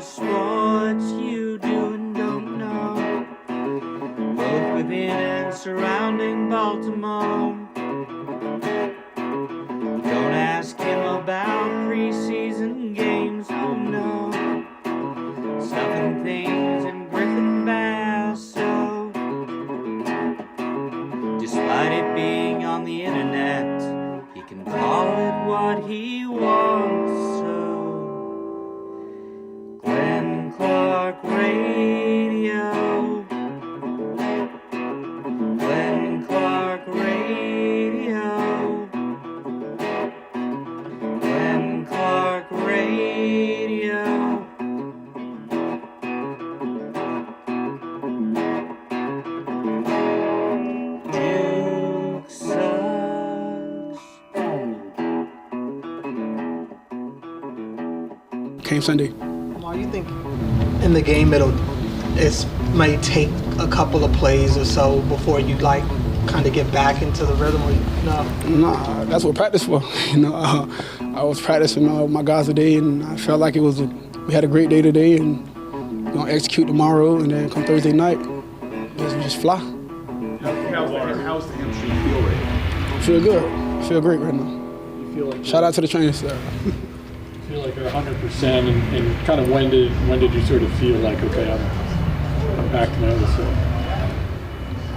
sports you do and don't know, both within and surrounding Baltimore. Don't ask him about preseason games, oh no, stuffing things in Griffin Basso. Despite it being on the internet, he can call it what he wants, so Glenn Clark Radio, Glenn Clark Radio, Glenn Clark Radio. Duke sucks. Came Sunday. Why do you think in the game it might take a couple of plays or so before you kind of get back into the rhythm? Or, Nah, that's what practice for. I was practicing my guys today, and I felt like we had a great day today, and we're gonna execute tomorrow, and then come Thursday night, just fly. How's the hamstring feel right now? Feel good. Feel great right now. You feel like Shout out to the training staff. feel like you're 100%, and kind of when did you sort of feel like, okay, I'm back to my other self?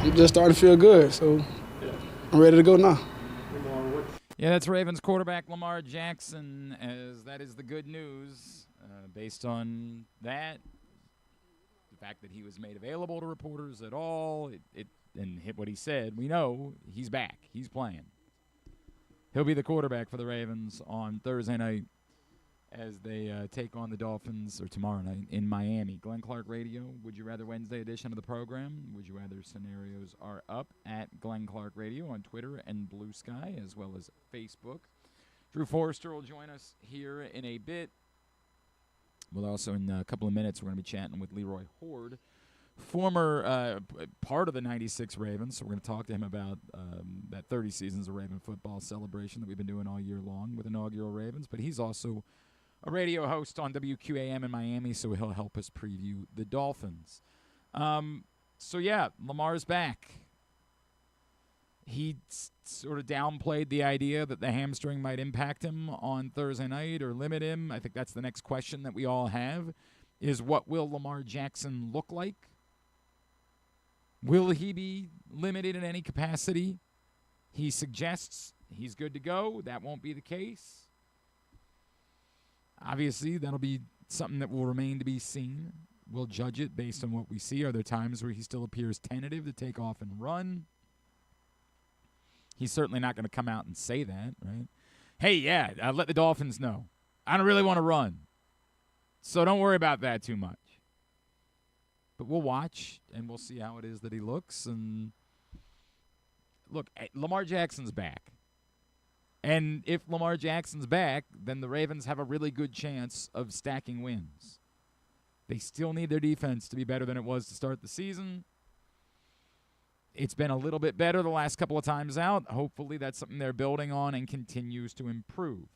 I'm just starting to feel good, so I'm ready to go now. Yeah, that's Ravens quarterback Lamar Jackson, as that is the good news. Based on that, the fact that he was made available to reporters at all, and hit what he said, we know he's back. He's playing. He'll be the quarterback for the Ravens on Thursday night as they take on the Dolphins, or tomorrow night, in Miami. Glenn Clark Radio, Would You Rather Wednesday edition of the program. Would You Rather scenarios are up at Glenn Clark Radio on Twitter and Blue Sky, as well as Facebook. Drew Forrester will join us here in a bit. We'll also, in a couple of minutes, we're going to be chatting with Leroy Hoard, former part of the 96 Ravens. So we're going to talk to him about that 30 seasons of Raven football celebration that we've been doing all year long with Inaugural Ravens. But he's also a radio host on WQAM in Miami, so he'll help us preview the Dolphins. So, yeah, Lamar's back. He sort of downplayed the idea that the hamstring might impact him on Thursday night or limit him. I think that's the next question that we all have, is what will Lamar Jackson look like? Will he be limited in any capacity? He suggests he's good to go. That won't be the case. Obviously, that'll be something that will remain to be seen. We'll judge it based on what we see. Are there times where he still appears tentative to take off and run? He's certainly not going to come out and say that, right? Hey, yeah, let the Dolphins know. I don't really want to run. So don't worry about that too much. But we'll watch, and we'll see how it is that he looks. And look, Lamar Jackson's back. And if Lamar Jackson's back, then the Ravens have a really good chance of stacking wins. They still need their defense to be better than it was to start the season. It's been a little bit better the last couple of times out. Hopefully that's something they're building on and continues to improve.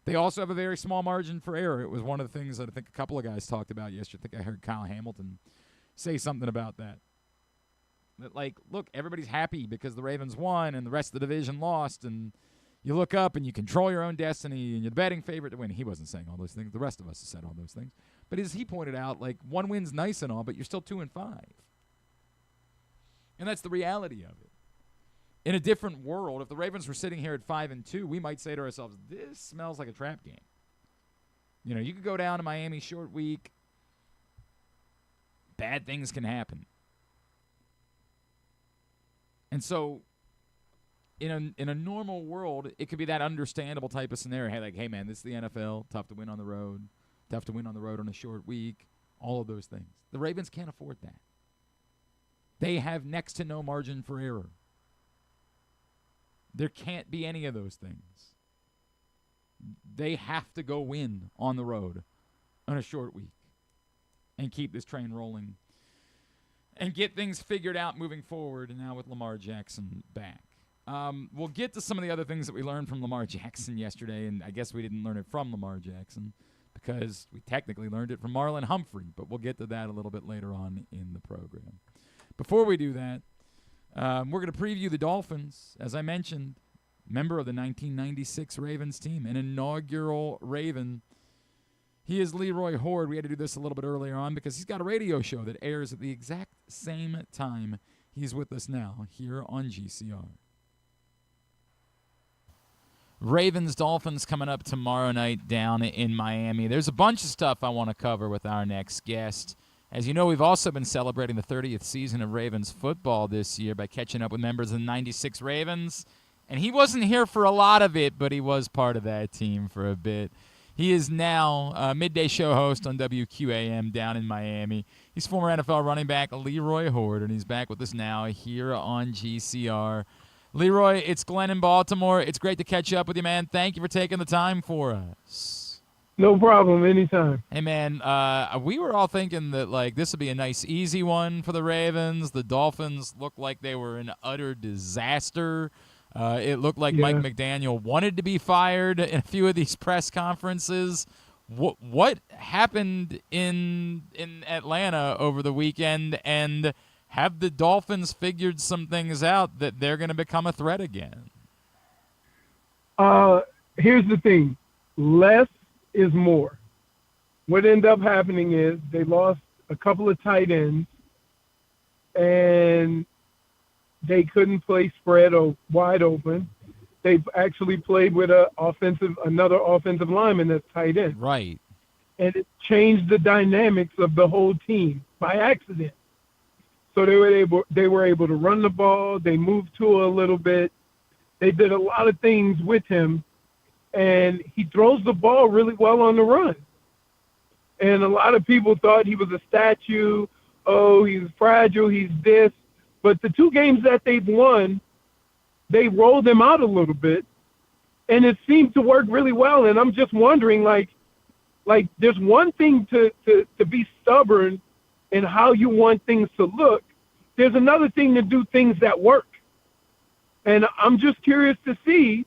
They also have a very small margin for error. It was one of the things that I think a couple of guys talked about yesterday. I think I heard Kyle Hamilton say something about that. That, like, look, everybody's happy because the Ravens won and the rest of the division lost, and you look up and you control your own destiny and you're the betting favorite to win. He wasn't saying all those things. The rest of us have said all those things. But as he pointed out, like, one win's nice and all, but you're still 2-5. And that's the reality of it. In a different world, if the Ravens were sitting here at 5-2, we might say to ourselves, this smells like a trap game. You know, you could go down to Miami short week. Bad things can happen. And so in a normal world, it could be that understandable type of scenario. Hey, like, hey, man, this is the NFL. Tough to win on the road. Tough to win on the road on a short week. All of those things. The Ravens can't afford that. They have next to no margin for error. There can't be any of those things. They have to go win on the road on a short week and keep this train rolling and get things figured out moving forward, and now with Lamar Jackson back. We'll get to some of the other things that we learned from Lamar Jackson yesterday, and I guess we didn't learn it from Lamar Jackson because we technically learned it from Marlon Humphrey, but we'll get to that a little bit later on in the program. Before we do that, we're going to preview the Dolphins. As I mentioned, member of the 1996 Ravens team, an inaugural Raven. He is Leroy Hoard. We had to do this a little bit earlier on because he's got a radio show that airs at the exact same time. He's with us now here on GCR. Ravens-Dolphins coming up tomorrow night down in Miami. There's a bunch of stuff I want to cover with our next guest. As you know, we've also been celebrating the 30th season of Ravens football this year by catching up with members of the 96 Ravens. And he wasn't here for a lot of it, but he was part of that team for a bit. He is now a midday show host on WQAM down in Miami. He's former NFL running back Leroy Hoard, and he's back with us now here on GCR. Leroy, it's Glenn in Baltimore. It's great to catch up with you, man. Thank you for taking the time for us. No problem, anytime. Hey, man, we were all thinking that, like, this would be a nice, easy one for the Ravens. The Dolphins looked like they were an utter disaster. It looked like Mike McDaniel wanted to be fired in a few of these press conferences. What happened in Atlanta over the weekend, and have the Dolphins figured some things out that they're going to become a threat again? Here's the thing. Less is more. What ended up happening is they lost a couple of tight ends, and they couldn't play spread or wide open. They actually played with another offensive lineman that's tight end. Right. And it changed the dynamics of the whole team by accident. So they were able to run the ball. They moved Tua a little bit. They did a lot of things with him, and he throws the ball really well on the run. And a lot of people thought he was a statue. Oh, he's fragile. He's this. But the two games that they've won, they rolled them out a little bit, and it seemed to work really well. And I'm just wondering, like there's one thing to be stubborn in how you want things to look. There's another thing to do things that work. And I'm just curious to see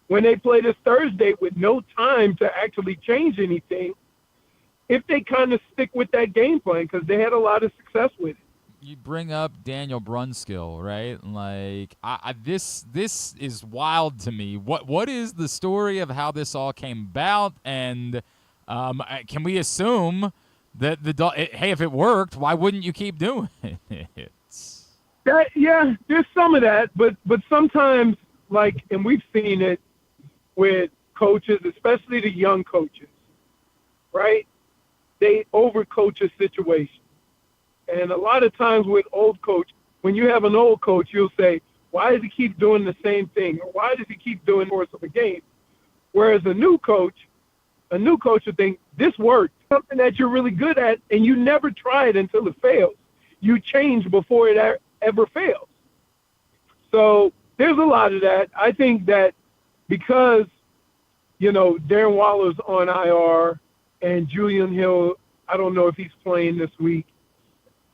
when they play this Thursday with no time to actually change anything, if they kind of stick with that game plan, because they had a lot of success with it. You bring up Daniel Brunskill, right? Like, this is wild to me. What is the story of how this all came about? And can we assume that hey, if it worked, why wouldn't you keep doing it? Yeah, there's some of that, but sometimes, like, and we've seen it with coaches, especially the young coaches, right? They overcoach a situation. And a lot of times with old coach, when you have an old coach, you'll say, why does he keep doing the same thing? Or why does he keep doing the course of a game? Whereas a new coach will think, this worked, something that you're really good at, and you never try it until it fails. You change before it ever fails. So there's a lot of that. I think that because, Darren Waller's on IR and Julian Hill, I don't know if he's playing this week,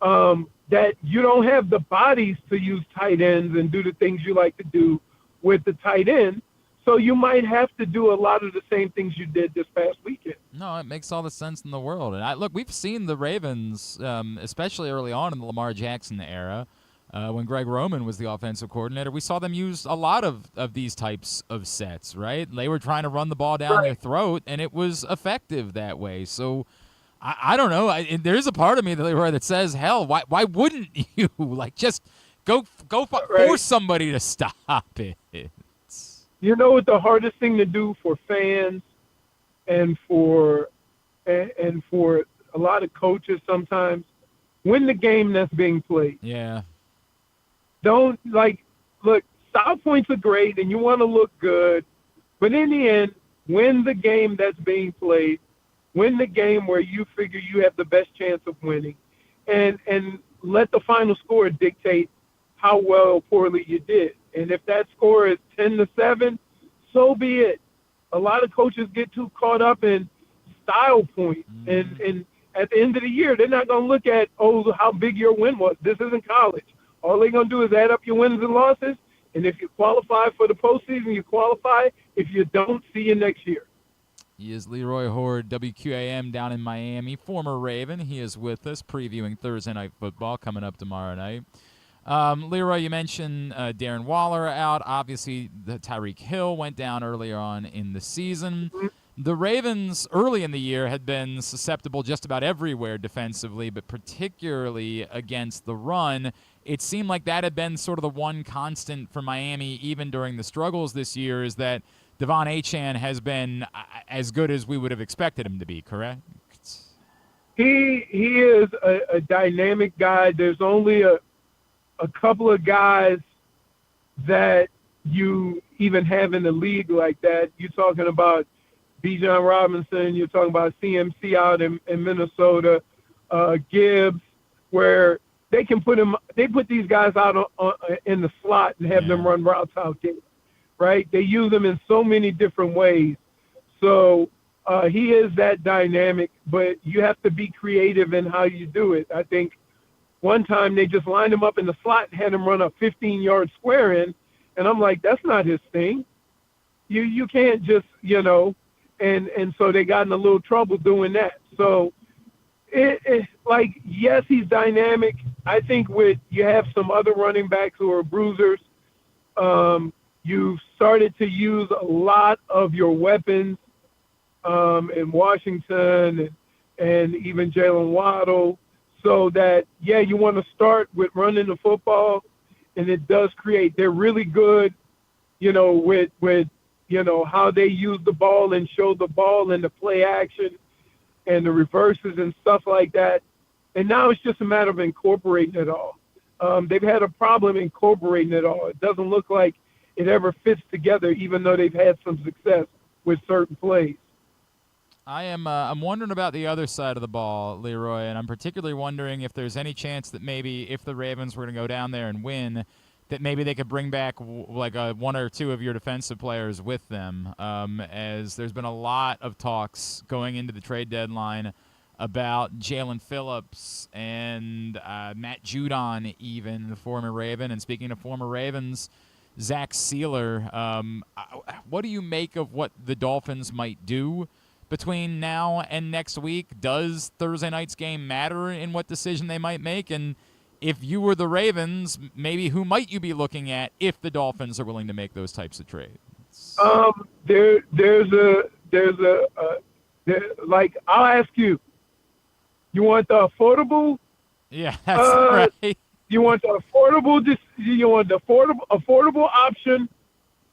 that you don't have the bodies to use tight ends and do the things you like to do with the tight end. So you might have to do a lot of the same things you did this past weekend. No, it makes all the sense in the world. And look, we've seen the Ravens, especially early on in the Lamar Jackson era, when Greg Roman was the offensive coordinator. We saw them use a lot of these types of sets, right? They were trying to run the ball down their throat, and it was effective that way. So I don't know. There's a part of me that says, hell, why wouldn't you just go force somebody to stop it? You know what the hardest thing to do for fans and for a lot of coaches sometimes? Win the game that's being played. Yeah. Don't look, style points are great and you want to look good, but in the end, win the game that's being played. Win the game where you figure you have the best chance of winning, and let the final score dictate how well or poorly you did. And if that score is 10-7, so be it. A lot of coaches get too caught up in style points, and at the end of the year, they're not going to look at, how big your win was. This isn't college. All they're going to do is add up your wins and losses, and if you qualify for the postseason, you qualify. If you don't, see you next year. He is Leroy Hoard, WQAM down in Miami, former Raven. He is with us previewing Thursday Night Football coming up tomorrow night. Leroy, you mentioned Darren Waller out. Obviously, the Tyreek Hill went down earlier on in the season. The Ravens early in the year had been susceptible just about everywhere defensively, but particularly against the run. It seemed like that had been sort of the one constant for Miami even during the struggles this year, is that Devon Achane has been as good as we would have expected him to be, correct? He is a dynamic guy. There's only a couple of guys that you even have in the league like that. You're talking about Bijan Robinson. You're talking about CMC out in Minnesota, Gibbs, where they can put these guys out in the slot and have them run routes out there, right? They use them in so many different ways. So he is that dynamic, but you have to be creative in how you do it. I think one time they just lined him up in the slot and had him run a 15-yard square in, and I'm like, that's not his thing. You can't just, and so they got in a little trouble doing that. So yes, he's dynamic. I think you have some other running backs who are bruisers. You've started to use a lot of your weapons in Washington and even Jalen Waddle, so that, you want to start with running the football, and it does create. They're really good, with how they use the ball and show the ball and the play action and the reverses and stuff like that. And now it's just a matter of incorporating it all. They've had a problem incorporating it all. It doesn't look like it ever fits together, even though they've had some success with certain plays. I'm wondering about the other side of the ball, Leroy, and I'm particularly wondering if there's any chance that maybe if the Ravens were to go down there and win, that maybe they could bring back one or two of your defensive players with them, as there's been a lot of talks going into the trade deadline about Jalen Phillips and Matt Judon, even the former Raven. And speaking of former Ravens, Zach Sealer, what do you make of what the Dolphins might do between now and next week? Does Thursday night's game matter in what decision they might make? And if you were the Ravens, maybe who might you be looking at if the Dolphins are willing to make those types of trades? I'll ask you, you want the affordable? Yeah, that's right. You want the affordable option,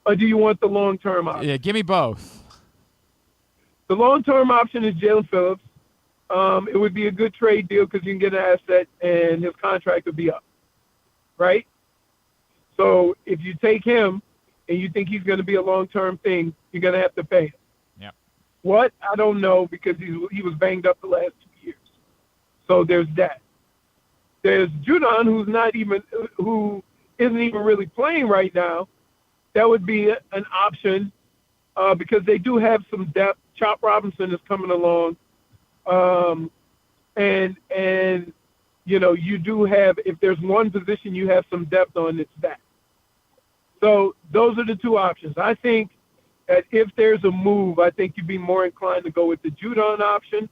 or do you want the long-term option? Yeah, give me both. The long-term option is Jalen Phillips. It would be a good trade deal because you can get an asset and his contract would be up, right? So if you take him and you think he's going to be a long-term thing, you're going to have to pay him. Yep. What? I don't know, because he was banged up the last 2 years. So there's that. There's Judon, who isn't even really playing right now. That would be an option because they do have some depth. Chop Robinson is coming along. And you do have, if there's one position you have some depth on, it's that. So those are the two options. I think that if there's a move, I think you'd be more inclined to go with the Judon option.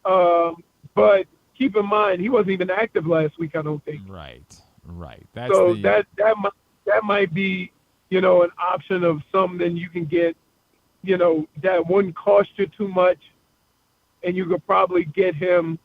But keep in mind, he wasn't even active last week, I don't think. Right. That might be, an option of something you can get, that wouldn't cost you too much, and you could probably get him,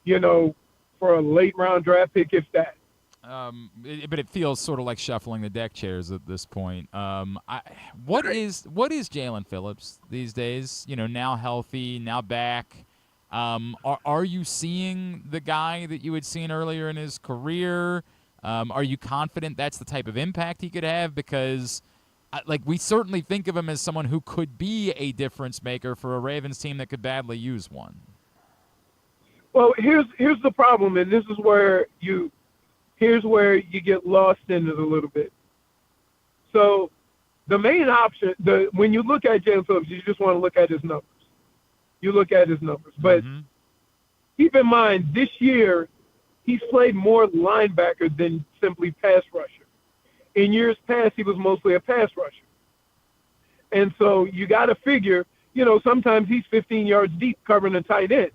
for a late round draft pick, if that. But it feels sort of like shuffling the deck chairs at this point. What is Jalen Phillips these days? Now healthy, now back. Are you seeing the guy that you had seen earlier in his career? Are you confident that's the type of impact he could have? Because we certainly think of him as someone who could be a difference maker for a Ravens team that could badly use one. Well, here's the problem, and this is where you get lost in it a little bit. So the main option, when you look at Jalen Phillips, you just want to look at his numbers. You look at his numbers. But keep in mind, this year, he's played more linebacker than simply pass rusher. In years past, he was mostly a pass rusher. And so you got to figure sometimes he's 15 yards deep covering a tight end.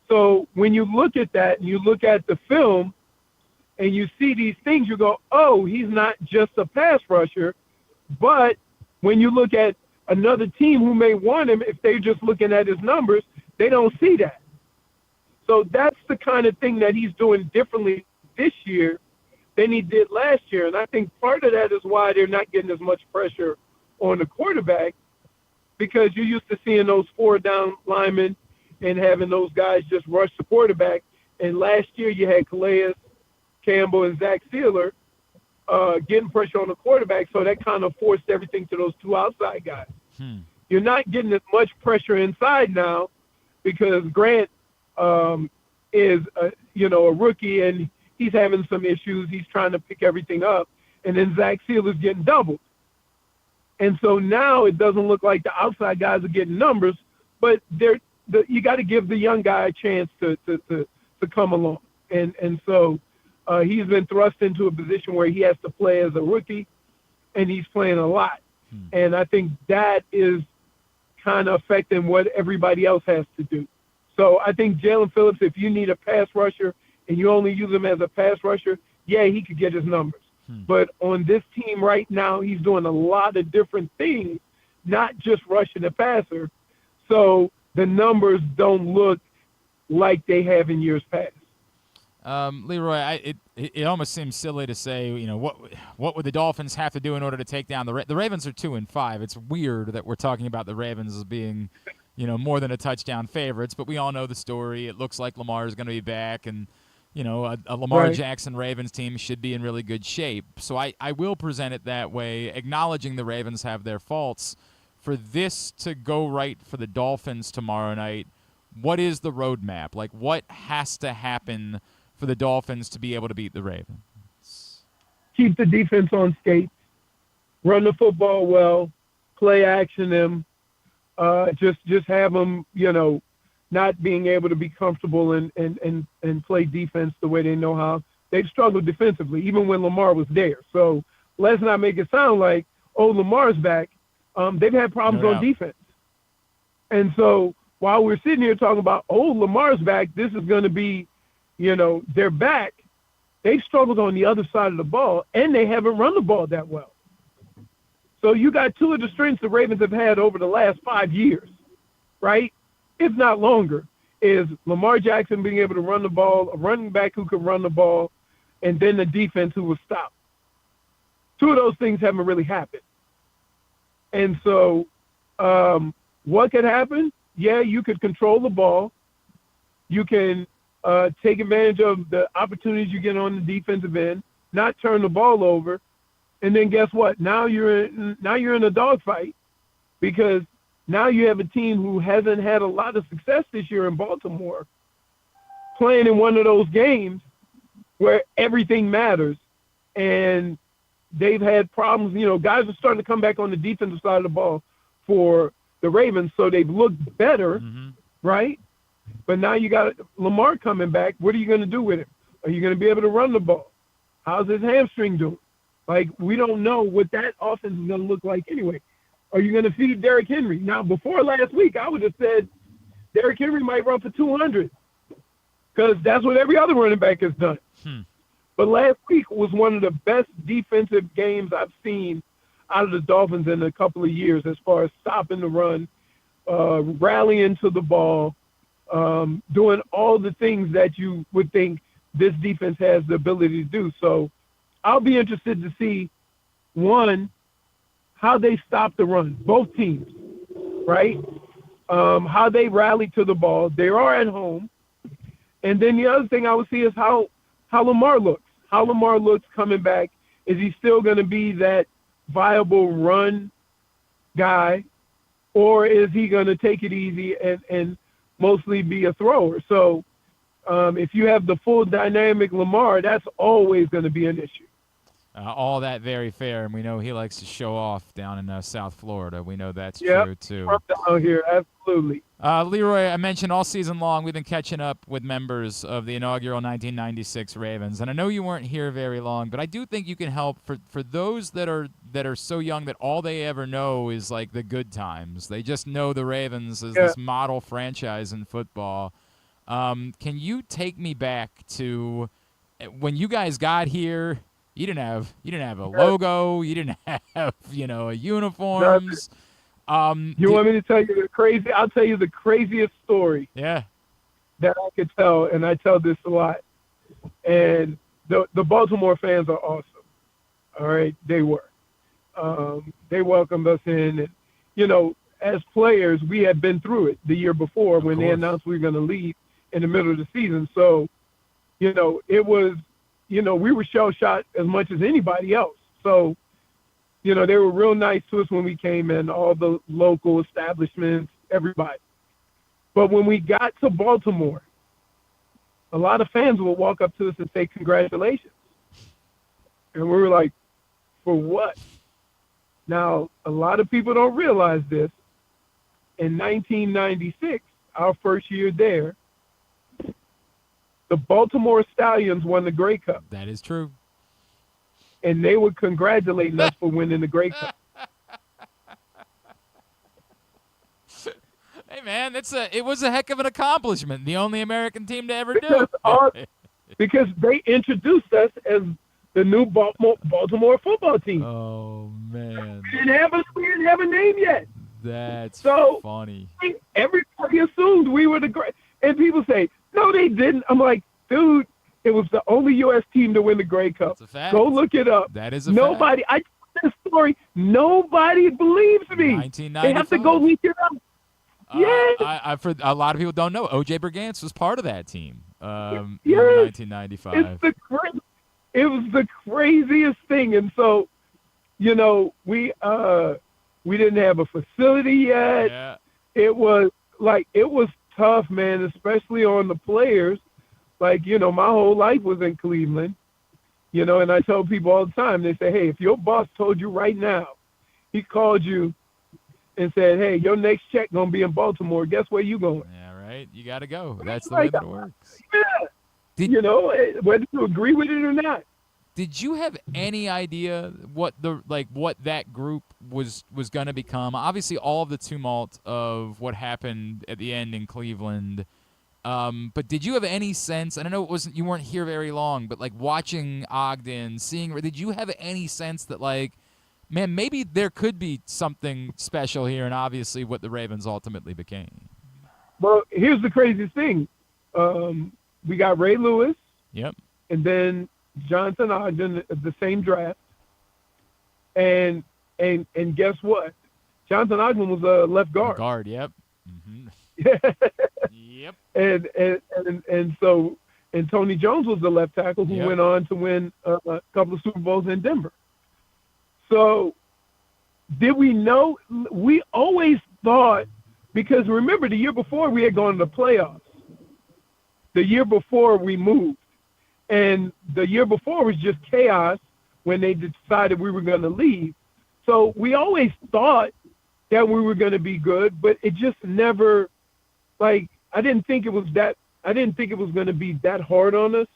So when you look at that and you look at the film and you see these things, you go, oh, he's not just a pass rusher. But when you look at another team who may want him, if they're just looking at his numbers, they don't see that. So that's the kind of thing that he's doing differently this year than he did last year. And I think part of that is why they're not getting as much pressure on the quarterback, because you're used to seeing those 4-down linemen and having those guys just rush the quarterback. And last year you had Calais Campbell and Zach Sealer getting pressure on the quarterback, so that kind of forced everything to those two outside guys. You're not getting as much pressure inside now because Grant is a rookie and he's having some issues. He's trying to pick everything up, and then Zach Sealer's getting doubled. And so now it doesn't look like the outside guys are getting numbers, but you got to give the young guy a chance to come along. And so he's been thrust into a position where he has to play as a rookie, and he's playing a lot. And I think that is kind of affecting what everybody else has to do. So I think Jalen Phillips, if you need a pass rusher and you only use him as a pass rusher, yeah, he could get his numbers. But on this team right now, he's doing a lot of different things, not just rushing the passer. So the numbers don't look like they have in years past. Leroy, it almost seems silly to say, what would the Dolphins have to do in order to take down the Ravens are 2-5. It's weird that we're talking about the Ravens as being, more than a touchdown favorites, but we all know the story. It looks like Lamar is going to be back, and a Lamar Jackson Ravens team should be in really good shape. So I will present it that way, acknowledging the Ravens have their faults. For this to go right for the Dolphins tomorrow night, what is the roadmap? Like, what has to happen for the Dolphins to be able to beat the Ravens? Keep the defense on skates, run the football well, play action them, just have them, not being able to be comfortable and play defense the way they know how. They've struggled defensively, even when Lamar was there. So let's not make it sound like, Lamar's back. They've had problems on defense. And so while we're sitting here talking about, Lamar's back, this is going to be, they're back. They've struggled on the other side of the ball, and they haven't run the ball that well. So you got two of the strengths the Ravens have had over the last 5 years, right? If not longer, is Lamar Jackson being able to run the ball, a running back who can run the ball, and then the defense who will stop. Two of those things haven't really happened. And so what could happen? Yeah, you could control the ball. You can take advantage of the opportunities you get on the defensive end, not turn the ball over. And then guess what? Now you're in a dogfight, because now you have a team who hasn't had a lot of success this year in Baltimore, playing in one of those games where everything matters. And they've had problems. Guys are starting to come back on the defensive side of the ball for the Ravens, so they've looked better, right? But now you got Lamar coming back. What are you going to do with him? Are you going to be able to run the ball? How's his hamstring doing? We don't know what that offense is going to look like anyway. Are you going to feed Derrick Henry? Now, before last week, I would have said Derrick Henry might run for 200 because that's what every other running back has done. But last week was one of the best defensive games I've seen out of the Dolphins in a couple of years as far as stopping the run, rallying to the ball, doing all the things that you would think this defense has the ability to do. So I'll be interested to see, one, how they stop the run, both teams, right? How they rally to the ball. They are at home. And then the other thing I would see is how Lamar looks. How Lamar looks coming back. Is he still going to be that viable run guy, or is he going to take it easy and mostly be a thrower? So if you have the full dynamic Lamar, that's always going to be an issue. All that very fair, and we know he likes to show off down in South Florida. We know that's Yep, true, too. from down here, absolutely. Leroy, I mentioned all season long we've been catching up with members of the inaugural 1996 Ravens, and I know you weren't here very long, but I do think you can help for those that are so young that all they ever know is like the good times. They just know the Ravens as this model franchise in football. Can you take me back to when you guys got here? You didn't have a logo. You didn't have uniforms. You want me to tell you the crazy? I'll tell you the craziest story. Yeah. That I could tell, and I tell this a lot. And the Baltimore fans are awesome. All right, they were. They welcomed us in, and as players, we had been through it the year before when they announced we were going to leave in the middle of the season. So, it was, we were shell-shocked as much as anybody else. So, they were real nice to us when we came in, all the local establishments, everybody. But when we got to Baltimore, a lot of fans would walk up to us and say, congratulations. And we were like, for what? Now, a lot of people don't realize this. In 1996, our first year there, the Baltimore Stallions won the Grey Cup. That is true. And they were congratulating us for winning the Grey Cup. Hey, man, it was a heck of an accomplishment. The only American team to ever do it. Because they introduced us as the new Baltimore football team. Oh, man. We didn't have a name yet. That's funny. Everybody assumed we were the great. And people say, no, they didn't. I'm like, dude, it was the only U.S. team to win the Grey Cup. That's a fact. Go look it up. That is a fact. I told this story. Nobody believes me. 1995. They have to go look it up. Yeah. For a lot of people don't know, O.J. Brigance was part of that team in 1995. It was the craziest thing. And so, we didn't have a facility yet. Yeah. It was tough, man, especially on the players. Like, my whole life was in Cleveland, and I tell people all the time, they say, hey, if your boss told you right now, he called you and said, hey, your next check going to be in Baltimore, guess where you going? Yeah, right. You got to go. That's the way that it works. Yeah. Whether you agree with it or not. Did you have any idea what that group was going to become? Obviously, all of the tumult of what happened at the end in Cleveland. But did you have any sense? And I know you weren't here very long, but like watching Ogden, did you have any sense that man, maybe there could be something special here, and obviously what the Ravens ultimately became? Well, here's the craziest thing. We got Ray Lewis. Yep. And then Jonathan Ogden, the same draft. And guess what? Jonathan Ogden was a left guard. Guard, yep. Mm-hmm. Yep. And so Tony Jones was the left tackle who went on to win a couple of Super Bowls in Denver. So did we know? We always thought, because remember the year before we had gone to the playoffs. The year before we moved. And the year before was just chaos when they decided we were going to leave. So we always thought that we were going to be good, but it just never, I didn't think it was going to be that hard on us,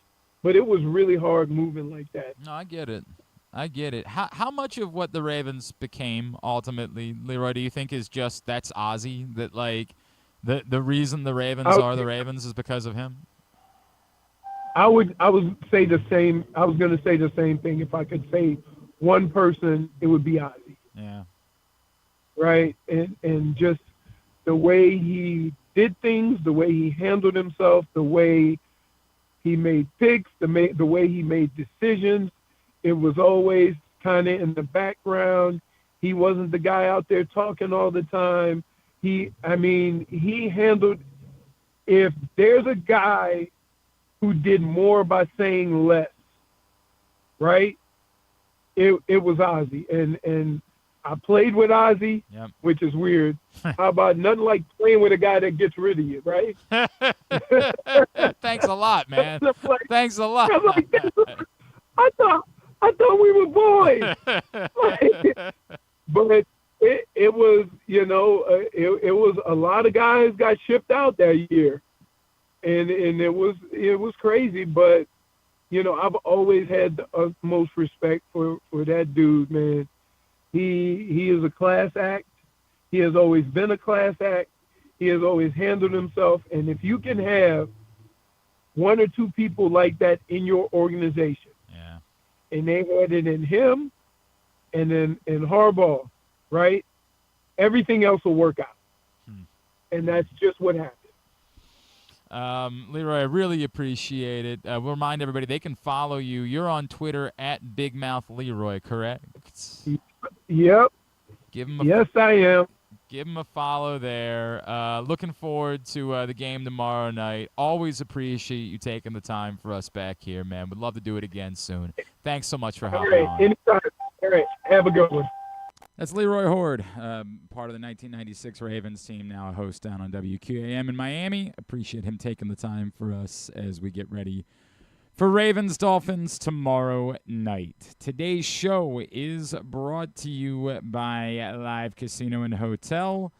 but it was really hard moving like that. No, I get it. How much of what the Ravens became ultimately, Leroy, do you think is just that's Ozzie? That the reason the Ravens are the Ravens is because of him? I would say the same. I was going to say the same thing. If I could say one person, it would be Ozzie. Yeah. Right. And just the way he did things, the way he handled himself, the way he made picks, the way he made decisions. It was always kind of in the background. He wasn't the guy out there talking all the time. He handled, if there's a guy who did more by saying less, right? It was Ozzie. And I played with Ozzie, which is weird. How about nothing like playing with a guy that gets rid of you, right? Thanks a lot, man. Thanks a lot. I I thought we were boys. But it was, it was a lot of guys got shipped out that year, and it was crazy. But I've always had the utmost respect for that dude, man. He is a class act. He has always been a class act. He has always handled himself. And if you can have one or two people like that in your organization, yeah, and they had it in him and in Harbaugh, right? Everything else will work out. And that's just what happened. Leroy, I really appreciate it. We'll remind everybody they can follow you. You're on Twitter at Big Mouth Leroy, correct? Yep. Yes, I am. Give him a follow there. Looking forward to the game tomorrow night. Always appreciate you taking the time for us back here, man. Would love to do it again soon. Thanks so much for hopping on. Anytime. All right, have a good one. That's Leroy Hoard, part of the 1996 Ravens team, now a host down on WQAM in Miami. Appreciate him taking the time for us as we get ready for Ravens-Dolphins tomorrow night. Today's show is brought to you by Live Casino and Hotel.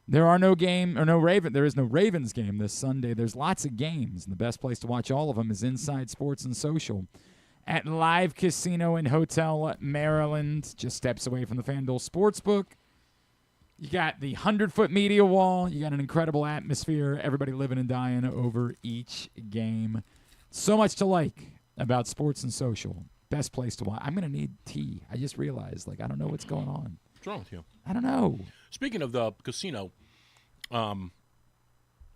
There is no Ravens game this Sunday. There's lots of games, and the best place to watch all of them is Inside Sports and Social at Live Casino and Hotel Maryland, just steps away from the FanDuel Sportsbook. You got the 100-foot media wall. You got an incredible atmosphere. Everybody living and dying over each game. So much to like about sports and social. Best place to watch. I'm going to need tea. I just realized, I don't know what's going on. What's wrong with you? I don't know. Speaking of the casino, well,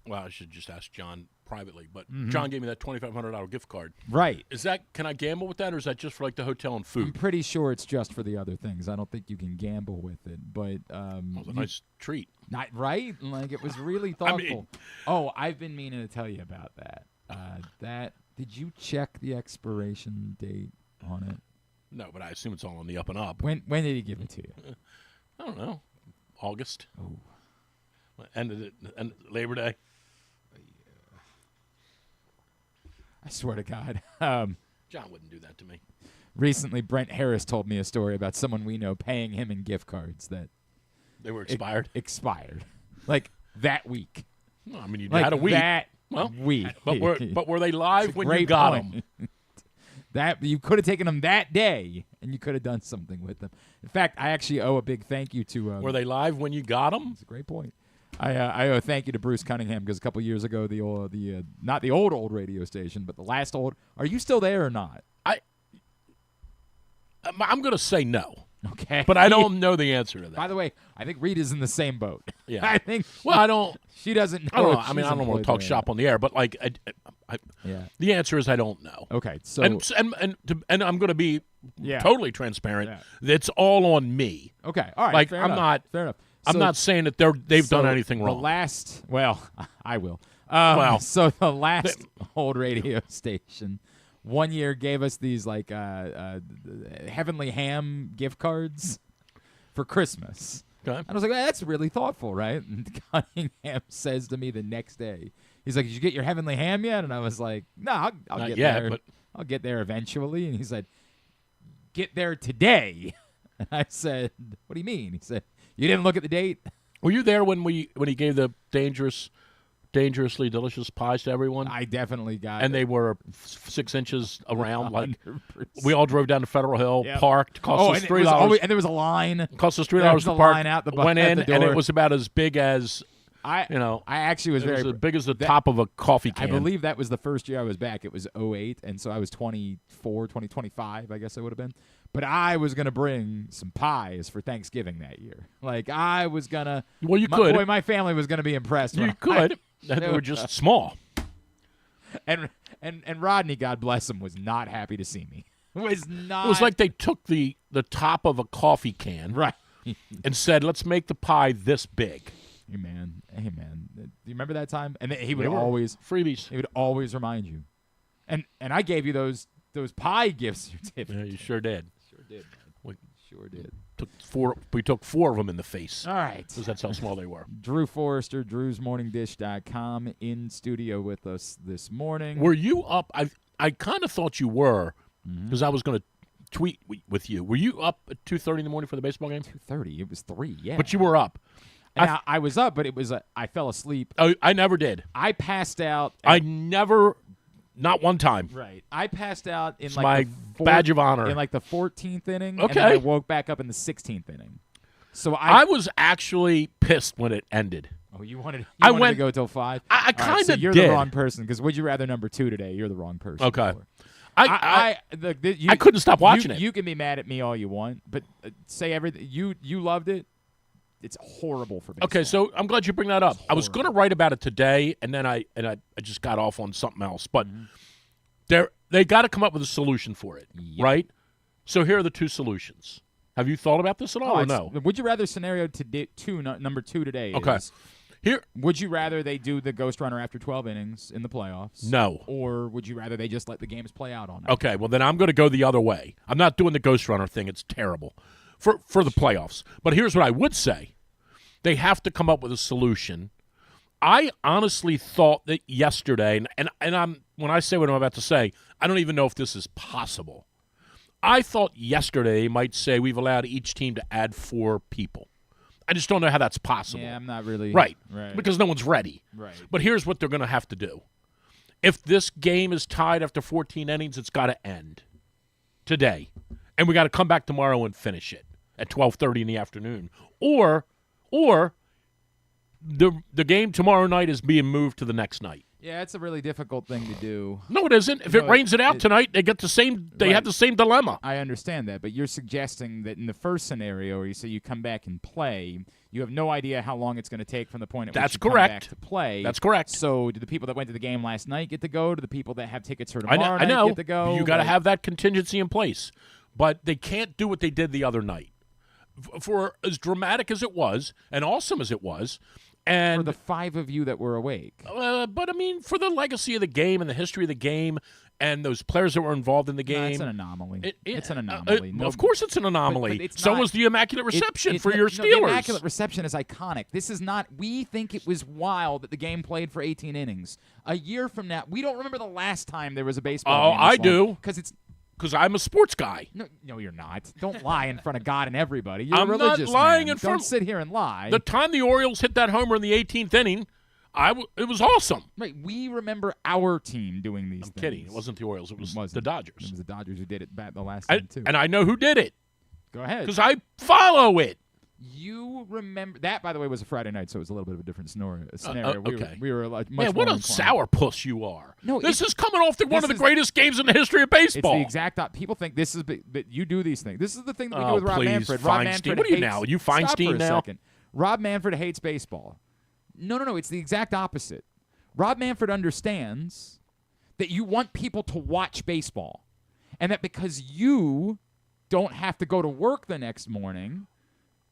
I should just ask John privately, but John gave me that $2,500 gift card. Right. Can I gamble with that, or is that just for the hotel and food? I'm pretty sure it's just for the other things. I don't think you can gamble with it, but that was a nice treat. Not right? It was really thoughtful. I've been meaning to tell you about that. Did you check the expiration date on it? No, but I assume it's all on the up and up. When did he give it to you? I don't know. August. Oh. End Labor Day. I swear to God. John wouldn't do that to me. Recently, Brent Harris told me a story about someone we know paying him in gift cards that they were expired. Expired, that week. No, I mean you had a week. Week. But were they live when you got them? That you could have taken them that day, and you could have done something with them. In fact, I actually owe a big thank you to. Were they live when you got them? That's a great point. I owe a thank you to Bruce Cunningham because a couple years ago, not the old radio station, but the last old. Are you still there or not? I'm going to say no. Okay, but I don't know the answer to that. By the way, I think Rita's in the same boat. Yeah, I think. I don't. She doesn't know. I don't know. I mean, I don't want to talk shop on the air, but the answer is I don't know. Okay, so and I'm going to be totally transparent. Yeah. That's all on me. Okay, all right. Fair enough. I'm not saying that they've done anything wrong. I will. Well, so the last old radio station 1 year gave us these Heavenly Ham gift cards for Christmas. Okay. And I was like, that's really thoughtful, right? And Cunningham says to me the next day, he's like, did you get your Heavenly Ham yet? And I was like, no, I'll get there. But I'll get there eventually. And he said, get there today. And I said, what do you mean? He said, you didn't look at the date? Were you there when he gave the dangerously delicious pies to everyone? I definitely got and it. they were 6 inches around. 100%. We all drove down to Federal Hill, parked, cost us $3. And there was a line. Cost us $3 to park. Out the went in, and it was about as big as I actually was as big as the top of a coffee can. I believe that was the first year I was back. It was 2008, and so I was 24, 25, I guess I would have been. But I was going to bring some pies for Thanksgiving that year. I was going to. Well, you could. Boy, my family was going to be impressed. You could. They were just small. And Rodney, God bless him, was not happy to see me. Was not. It was like they took the top of a coffee can, right, and said, "Let's make the pie this big." Hey man. Do you remember that time? And he would always freebies. He would always remind you. And I gave you those pie gift certificates. Yeah, you sure did. Sure did, man. Sure did. We took 4 of them in the face. All right. Because that's how small they were. Drew Forrester, drewsmorningdish.com, in studio with us this morning. Were you up? I kind of thought you were, because I was going to tweet with you. Were you up at 2:30 in the morning for the baseball game? 2:30. It was 3. Yeah. But you were up. And I was up, but it was I fell asleep. Oh, I never did. I passed out. I never, not one time. Right. I passed out in It's like my the badge of honor. in like the 14th inning. Okay. And then I woke back up in the 16th inning. So I was actually pissed when it ended. Oh, you wanted I to went- go till 5? I All right, kind so of you're did. the wrong person because would you rather number 2 today? You're the wrong person. Okay. for it. I I couldn't stop watching it. You can be mad at me all you want, but say everything. You loved it. It's horrible for baseball. Okay, so I'm glad you bring that up. I was going to write about it today, and then I just got off on something else. But they got to come up with a solution for it, right? So here are the 2 solutions. Have you thought about this at all or no? Would you rather scenario number 2 today? Okay. Is, Here, would you rather they do the ghost runner after 12 innings in the playoffs? No. Or would you rather they just let the games play out on it? Okay, well then I'm going to go the other way. I'm not doing the Ghost Runner thing. It's terrible for the playoffs. But here's what I would say. They have to come up with a solution. I honestly thought that yesterday, and I'm when I say what I'm about to say, I don't even know if this is possible. I thought yesterday they might say we've allowed each team to add 4 people. I just don't know how that's possible. Yeah, I'm not really. Right. Right. Because no one's ready. Right. But here's what they're going to have to do. If this game is tied after 14 innings, it's got to end today. And we got to come back tomorrow and finish it at 12:30 in the afternoon. Or the game tomorrow night is being moved to the next night. Yeah, it's a really difficult thing to do. No, it isn't. If it rains it out tonight, they get the same. They have the same dilemma. I understand that, but you're suggesting that in the first scenario, where you say you come back and play, you have no idea how long it's going to take from the point at That's which you correct. come back to play. That's correct. So, do the people that went to the game last night get to go? Do the people that have tickets for tomorrow I know. night get to go? You got to have that contingency in place, but they can't do what they did the other night. For as dramatic as it was, and awesome as it was. And for the 5 of you that were awake. But, I mean, for the legacy of the game and the history of the game and those players that were involved in the game. It's an anomaly. It's an anomaly. Of course it's an anomaly. But it's so not, was the Immaculate Reception for your Steelers. The Immaculate Reception is iconic. This is not – we think it was wild that the game played for 18 innings. A year from now – we don't remember the last time there was a baseball game. Oh, I do. Because it's – because I'm a sports guy. No, you're not. Don't lie in front of God and everybody. You're I'm a religious not lying man. in front. Don't sit here and lie. The time the Orioles hit that homer in the 18th inning, it was awesome. Right, we remember our team doing these things. I'm kidding. It wasn't the Orioles. It was the Dodgers. It was the Dodgers who did it back the last time, too. And I know who did it. Go ahead. Because I follow it. You remember that, by the way, was a Friday night, so it was a little bit of a different scenario. Okay. We were like much Man, what more a inclined. sourpuss you are. No, this is coming off one of the is- greatest games in the history of baseball. It's the exact people think this is but you do these things. This is the thing that we do Oh, with Rob please, Manfred. Rob Feinstein. Manfred What are you hates, now? Are you Stop Feinstein for a now? second. Rob Manfred hates baseball. No, it's the exact opposite. Rob Manfred understands that you want people to watch baseball, and that because you don't have to go to work the next morning,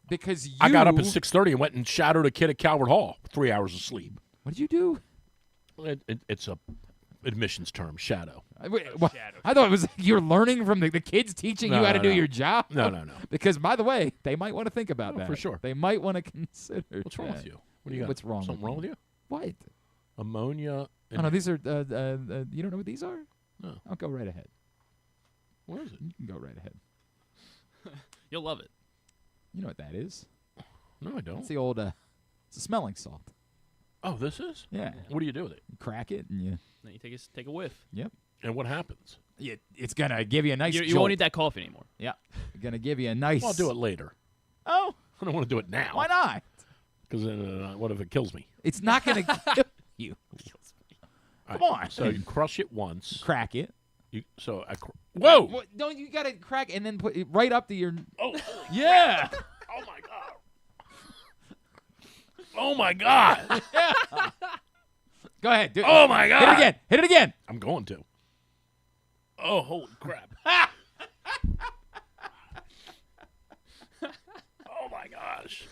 because you I got up at 6:30 and went and shadowed a kid at Calvert Hall. 3 hours of sleep. What did you do? It's a admissions term, shadow. What? I thought it was you're learning from the kids teaching you how to do your job. No. Because, by the way, they might want to think about that. For sure. They might want to consider What's wrong with you? What do you got? What's wrong? Something wrong with you? What? Ammonia. Oh, no, these are, you don't know what these are? No. I'll go right ahead. What is it? You can go right ahead. You'll love it. You know what that is? No, I don't. It's the old, it's a smelling salt. Oh, this is? Yeah. What do you do with it? You crack it and you. Then you take a whiff. Yep. And what happens? It's going to give you a nice You jolt. won't need that coffee anymore. Yeah. Going to give you a nice. Well, I'll do it later. Oh. I don't want to do it now. Why not? Because then what if it kills me? It's not going to kill you. Come on. So you crush it once. Crack it. Whoa! What? No, you got to crack and then put it right up to your. Oh, yeah. Oh my god! Oh my god! Go ahead. Do it. Oh my god! Hit it again. Hit it again. I'm going to. Oh, holy crap! Oh my gosh!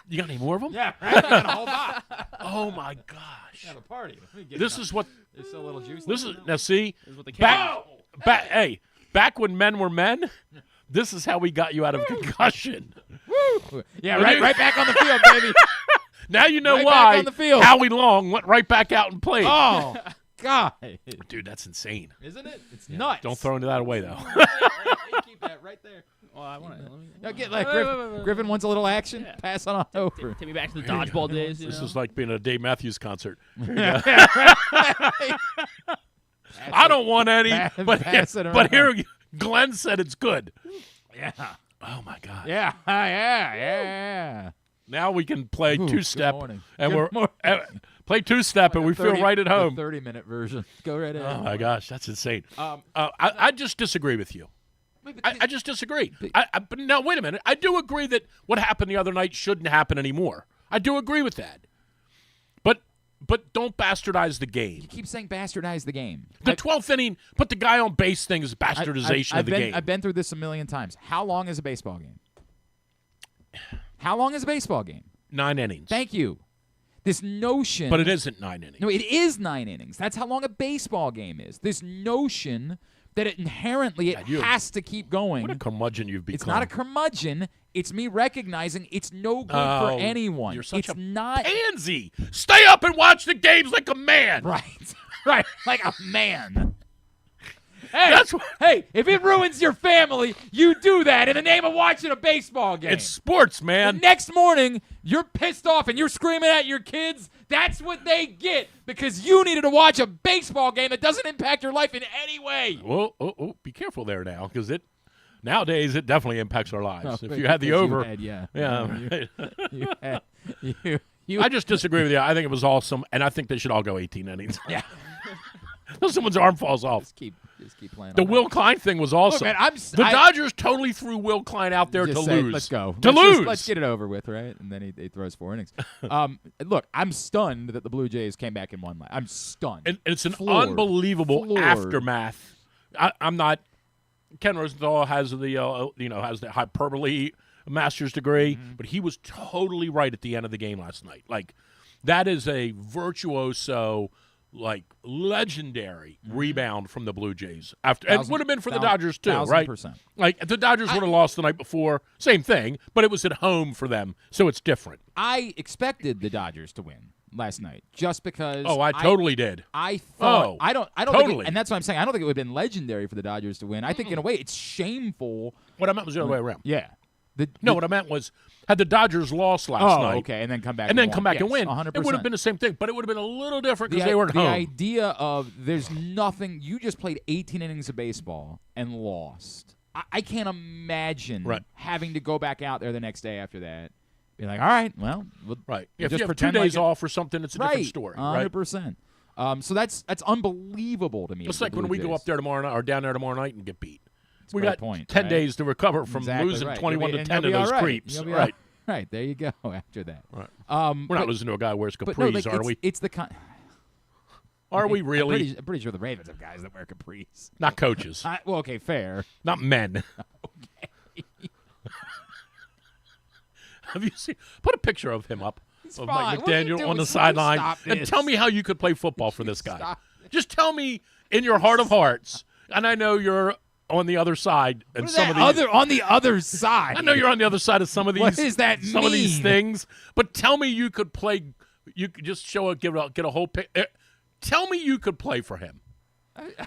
You got any more of them? Yeah, right. You got a whole box. Oh my gosh! Have a party. This is what. It's a little juicy. This is now. See, This is what they back when men were men. This is how we got you out of concussion. Yeah, right back on the field, baby. Now you know Right back why on the field. Howie Long went right back out and played. Oh, God. Dude, that's insane. Isn't it? It's nuts. Don't throw that away, though. Keep that right there. Well, I want to. Now get like Griffin wants a little action. Yeah. Pass it on over. Take me back to the dodgeball days. This know? is like being at a Dave Matthews concert. I I don't want any, pass it but around. here Glenn said it's good. Yeah. Oh, my God. Yeah. Now we can play Ooh, two-step, good morning. and Good morning. play two-step, and we feel right at home. 30-minute version. Go right ahead. Oh, my gosh, that's insane. I just disagree with you. I just disagree. But now, wait a minute. I do agree that what happened the other night shouldn't happen anymore. I do agree with that. But don't bastardize the game. You keep saying bastardize the game. The 12th inning, put the guy on base thing is bastardization of the game. I've been through this a million times. How long is a baseball game? How long is a baseball game? 9 innings. Thank you. This notion. But it isn't 9 innings. No, it is 9 innings. That's how long a baseball game is. This notion that it inherently has to keep going. What a curmudgeon you've become. It's not a curmudgeon. It's me recognizing it's no good for anyone. You're such it's a not pansy. Stay up and watch the games like a man. Right, like a man. Hey, if it ruins your family, you do that in the name of watching a baseball game. It's sports, The man. next morning, you're pissed off and you're screaming at your kids. That's what they get because you needed to watch a baseball game that doesn't impact your life in any way. Well, be careful there now, because nowadays it definitely impacts our lives. Oh, if you had the because over, You I just disagree with you. I think it was awesome, and I think they should all go 18 innings. Yeah. Until someone's arm falls off. Just keep playing. The on Will that. Klein thing was awesome. Look, man, the Dodgers totally threw Will Klein out there Just to say, lose. Let's go. Lose. Let's get it over with, right? And then he throws 4 innings. Look, I'm stunned that the Blue Jays came back and won. I'm stunned. And it's an Floored. unbelievable Floored. aftermath. I'm not. Ken Rosenthal has the hyperbole master's degree, but he was totally right at the end of the game last night. Like, that is a virtuoso, like, legendary rebound from the Blue Jays. And it would have been for the Dodgers too, right? 1000%. Like, if the Dodgers would have lost the night before, same thing, but it was at home for them, so it's different. I expected the Dodgers to win last night just because. Oh, I totally did. I thought I don't totally. think and that's what I'm saying. I don't think it would have been legendary for the Dodgers to win. I think in a way it's shameful. What I meant was the other way around. Yeah. What I meant was, had the Dodgers lost last night, okay, and then come back and win. win, 100%. it would have been the same thing, but it would have been a little different because they were at the home. idea of there's nothing. You just played 18 innings of baseball and lost. I can't imagine having to go back out there the next day after that. Be like, all right, well, right. We'll If just you have 2 pretend days like off or something, it's a different story. 100%. So that's unbelievable to me. It's like when we go up there tomorrow night or down there tomorrow night and get beat. That's We a great got point, 10 right? days to recover from Exactly losing right. 21 You'll to be- 10 and of you'll be those all right. creeps. You'll be Right. Right, there you go. After that, Right. We're We're not losing to a guy who wears capris, but no, like, are we? It's the Are we really? I'm pretty sure the Ravens have guys that wear capris. Not coaches. Well, okay, fair. Not men. Okay. Have you seen? Put a picture of him up. He's Of fine. Mike What are you McDaniel doing? on the Would you sideline. stop And this? tell me how you could play football for this guy. Stop. Just tell me in your heart of hearts, and I know you're on the other side and What is some that of these on the other side? I know you're on the other side of some of these What does that some of these mean? things, but tell me you could play, you could just get a whole pic. Tell me you could play for him.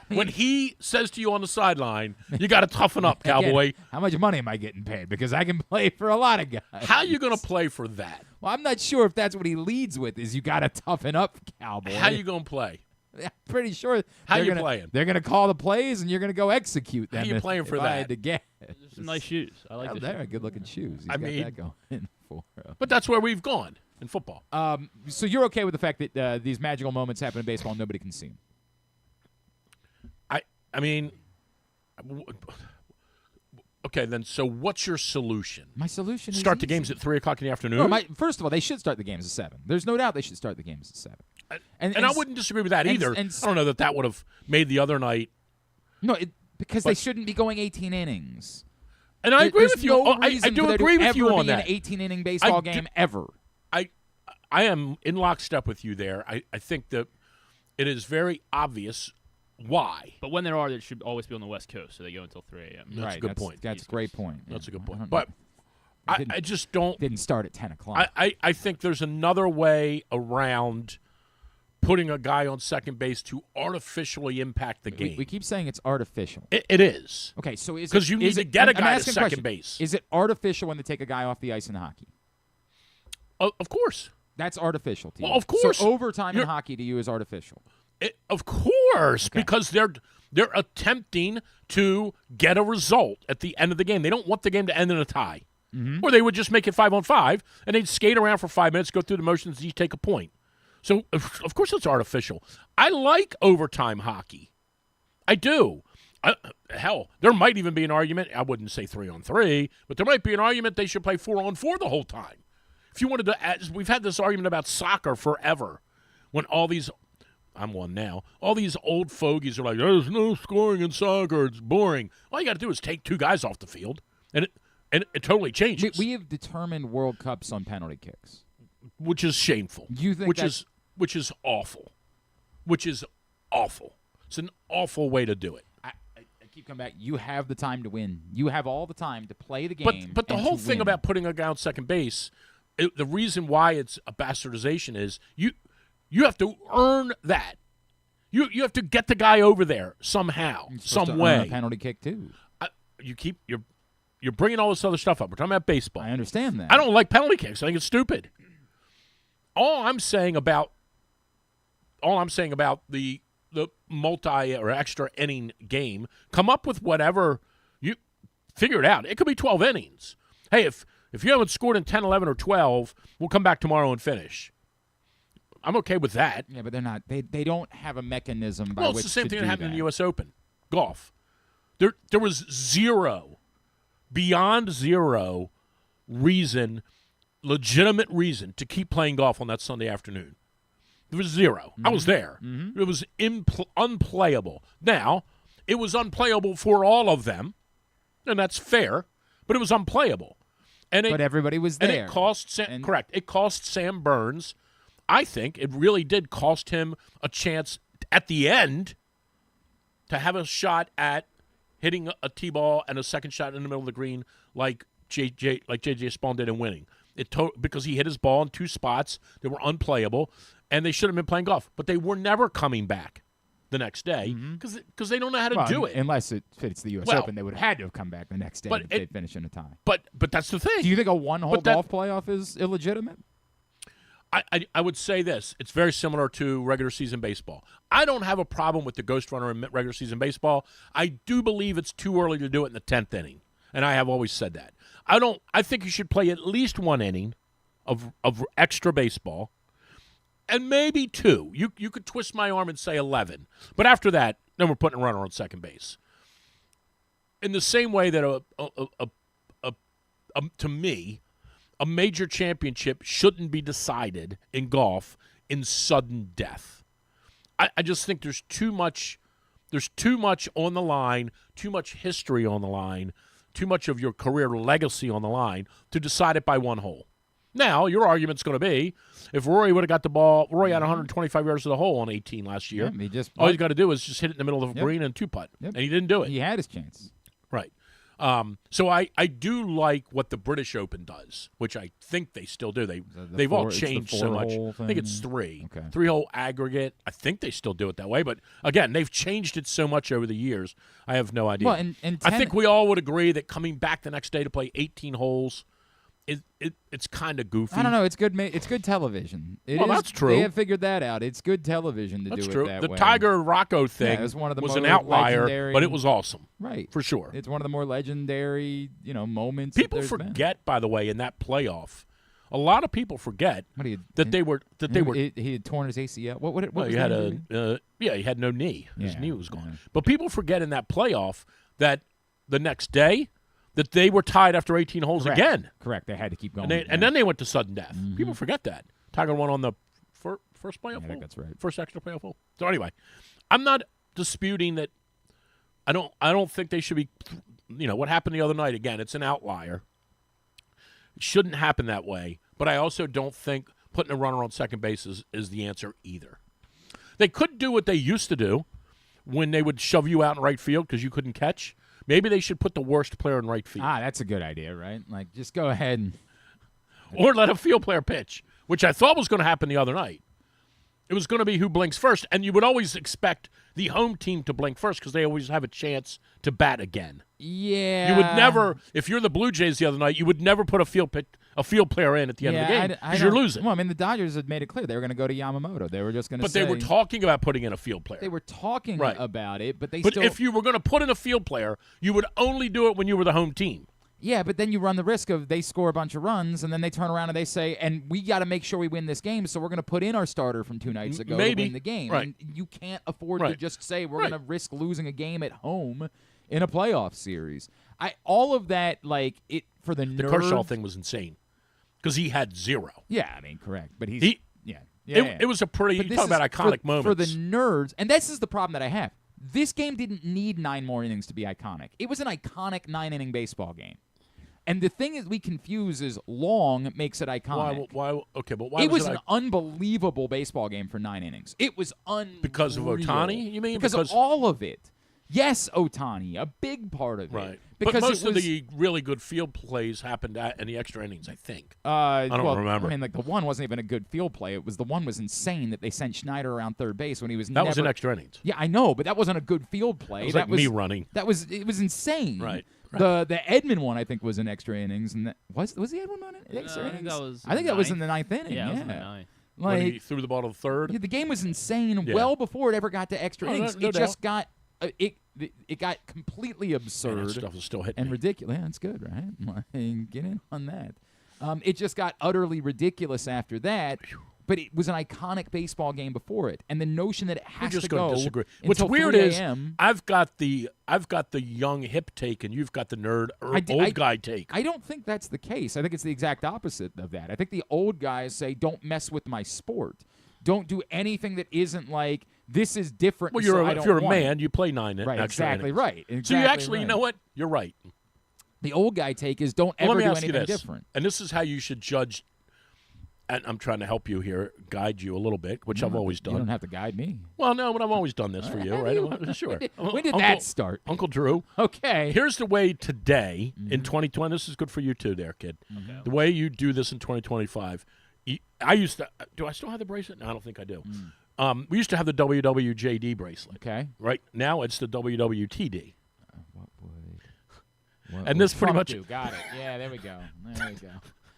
When he says to you on the sideline, you got to toughen up, cowboy. Again, how much money am I getting paid? Because I can play for a lot of guys. How you going to play for that? Well, I'm not sure if that's what he leads with. Is you got to toughen up, cowboy. How you going to play? I'm pretty sure. How they're you gonna, playing? They're going to call the plays, and you're going to go execute them. How you playing for if that? I had to guess. Some nice shoes. I like this. They're good-looking shoes. He's I got mean- that going for him. But that's where we've gone in football. So you're okay with the fact that these magical moments happen in baseball and nobody can see them? I mean, okay, then. So what's your solution? My solution is Start the easy. games at 3:00 in the afternoon. No, first of all, they should start the games at 7. There's no doubt they should start the games at 7. and I wouldn't disagree with that either. and- I don't know that would have made the other night. No, because they shouldn't be going 18 innings. And I agree There's with you. no I reason do for there agree to with you ever on be that. An 18-inning baseball do- game ever. I am in lockstep with you there. I think that it is very obvious why. But when there are, they should always be on the West Coast, so they go until 3 a.m. That's right, a good point. That's a great point. That's a good I point. don't But know. I just don't. Didn't start at 10 o'clock. I think there's another way around putting a guy on second base to artificially impact the game. We keep saying it's artificial. It is. Okay, so is it... Because you need to get a guy to second base. Is it artificial when they take a guy off the ice in hockey? Of course. That's artificial to you. Well, of course. So overtime in hockey to you is artificial. Of course, because they're attempting to get a result at the end of the game. They don't want the game to end in a tie. Or they would just make it 5-on-5, and they'd skate around for 5 minutes, go through the motions, and each take a point. So, of course, it's artificial. I like overtime hockey. I do. Hell, there might even be an argument. I wouldn't say 3-on-3, but there might be an argument they should play 4-on-4 the whole time. If you wanted to, we've had this argument about soccer forever, when all these, I'm one now, all these old fogies are like, there's no scoring in soccer, it's boring. All you got to do is take 2 guys off the field, and it totally changes. We have determined World Cups on penalty kicks, which is shameful. You think which is awful. Which is awful. It's an awful way to do it. I keep coming back. You have the time to win. You have all the time to play the game. But the whole thing win. about putting a guy on second base, the reason why it's a bastardization is you have to earn that. You have to get the guy over there somehow, some way. Earn a penalty kick too. You're bringing all this other stuff up. We're talking about baseball. I understand that. I don't like penalty kicks. I think it's stupid. All I'm saying about the multi or extra inning game, come up with whatever you figure it out. It could be 12 innings. Hey, if you haven't scored in 10, 11, or 12, we'll come back tomorrow and finish. I'm okay with that. Yeah, but they're not. They don't have a mechanism by which to do that. Well, it's the same thing that happened in the U.S. Open golf. There was beyond zero legitimate reason to keep playing golf on that Sunday afternoon. There was 0. I was there. It was unplayable. Now, it was unplayable for all of them, and that's fair, but it was unplayable. But everybody was there. And it cost correct. It cost Sam Burns. I think it really did cost him a chance at the end to have a shot at hitting a T-ball and a second shot in the middle of the green like J.J. Spawn did and winning. Because he hit his ball in 2 spots that were unplayable, and they should have been playing golf. But they were never coming back the next day because they don't know how to do it. Unless it fits the U.S. Open, they would have had to have come back the next day if they'd finished in a tie. But that's the thing. Do you think a one-hole golf playoff is illegitimate? I would say this. It's very similar to regular season baseball. I don't have a problem with the ghost runner in regular season baseball. I do believe it's too early to do it in the 10th inning, and I have always said that. I think you should play at least 1 inning of extra baseball, and maybe 2. You could twist my arm and say 11, but after that, then we're putting a runner on second base. In the same way that to me, a major championship shouldn't be decided in golf in sudden death. I just think there's too much on the line, too much history on the line, too much of your career legacy on the line to decide it by 1 hole. Now, your argument's going to be, if Rory would have got the ball, Rory had 125 yards to the hole on 18 last year. Yeah, all he's got to do is just hit it in the middle of the green and 2-putt. And he didn't do it. He had his chance. Right. So I do like what the British Open does, which I think they still do. They've all changed so much. I think it's 3. Okay. 3-hole aggregate. I think they still do it that way. But, again, they've changed it so much over the years, I have no idea. Well, I think we all would agree that coming back the next day to play 18 holes, it's kind of goofy. I don't know. It's good. It's good television. That's true. They have figured that out. It's good television to do it that way. The Tiger Rocco thing was an outlier, but it was awesome. Right. For sure. It's one of the more legendary, moments. People forget, by the way, in that playoff. A lot of people forget that they were. He had torn his ACL. What he had he had no knee. His knee was gone. But people forget in that playoff that the next day, that they were tied after 18 holes again. Correct. They had to keep going. And then they went to sudden death. People forget that. Tiger won on the first playoff hole. I think that's right. First extra playoff hole. So anyway, I'm not disputing that. I don't think they should be. What happened the other night, again, it's an outlier. It shouldn't happen that way. But I also don't think putting a runner on second base is the answer either. They could do what they used to do when they would shove you out in right field because you couldn't catch. Maybe they should put the worst player in right field. That's a good idea, right? Like, just go ahead and... Or let a field player pitch, which I thought was going to happen the other night. It was going to be who blinks first, and you would always expect the home team to blink first because they always have a chance to bat again. Yeah. You would never, if you're the Blue Jays the other night, you would never put a field player in at the end of the game because you're losing. Well, I mean, the Dodgers had made it clear they were going to go to Yamamoto. They were just going to But they were talking about putting in a field player. They were talking about it, but But if you were going to put in a field player, you would only do it when you were the home team. Yeah, but then you run the risk of they score a bunch of runs, and then they turn around and they say, and we got to make sure we win this game, so we're going to put in our starter from 2 nights ago to win the game. Right. And you can't afford to just say we're going to risk losing a game at home in a playoff series. All of that, like, it for the nerds. The Kershaw thing was insane because he had 0. Yeah, I mean, correct. But it was a pretty, you talk about iconic moments. For the nerds, and this is the problem that I have. This game didn't need 9 more innings to be iconic. It was an iconic 9-inning baseball game. And the thing is, we confuse is long makes it iconic. Why? Okay, but why? It was an unbelievable baseball game for 9 innings. It was unreal. Because of Ohtani, you mean? Because of all of it. Yes, Ohtani, a big part of it. Right. Because but most of the really good field plays happened in the extra innings, I think. I don't remember. I mean, like, the one wasn't even a good field play. It was the one was insane that they sent Schneider around third base when he was That was in extra innings. Yeah, I know, but that wasn't a good field play. That was me running. It was insane. Right. The Edmund one, I think, was in extra innings, and was the Edmund one in extra innings? I think that was in the 9th inning. Yeah, it was in the 9th. When he threw the ball to the third. Yeah, the game was insane well before it ever got to extra innings. No it just got it got completely absurd that stuff was still hitting and ridiculous. Yeah, that's good, right? Get in on that. It just got utterly ridiculous after that. But it was an iconic baseball game before it, and the notion that it has to go disagree. What's weird is I've got the young hip take, and you've got the nerd old guy take. I don't think that's the case. I think it's the exact opposite of that. I think the old guys say, "Don't mess with my sport. Don't do anything that isn't like this is different." Well, if you're a man, you play 9 right, extra exactly innings. right. Exactly so you actually, right. you know what? You're right. The old guy take is don't ever do anything different. And this is how you should judge. And I'm trying to help you here, guide you a little bit, which I've always done. You don't have to guide me. Well, no, but I've always done this for you, right? Sure. When did that start? Uncle Drew. Okay. Here's the way today in 2020. This is good for you too, there, kid. Okay. The way you do this in 2025. I used to. Do I still have the bracelet? No, I don't think I do. We used to have the WWJD bracelet. Okay. Right now, it's the WWTD. What and this pretty much. Got it. Yeah, there we go.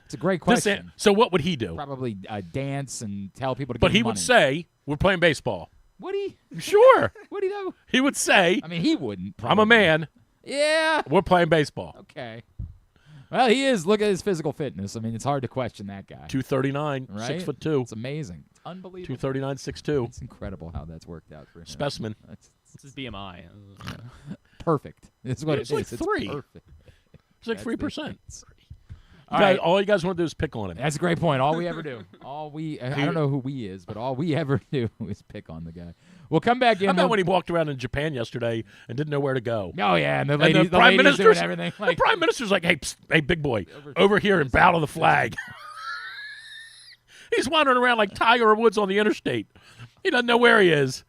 It's a great question. So what would he do? Probably dance and tell people to. But give him he money. would say, "We're playing baseball." Would he? Sure. Would he though? He would say. I mean, he wouldn't. Probably. I'm a man. Yeah. We're playing baseball. Okay. Well, he is. Look at his physical fitness. I mean, it's hard to question that guy. 239, right? 6'2". It's amazing. It's unbelievable. 239, 6'2". It's incredible how that's worked out for him. Specimen. It's his BMI. Perfect. It's what it's it like is. 3. It's perfect. It's like 3%. All you guys want to do is pick on him. That's a great point. All we ever do. I don't know who we is, but all we ever do is pick on the guy. We'll come back in. How about when he walked around in Japan yesterday and didn't know where to go? Oh, yeah. And the Prime ladies doing everything. The Prime Minister's like, hey, big boy, over here and bow to the flag. He's wandering around like Tiger Woods on the interstate. He doesn't know where he is.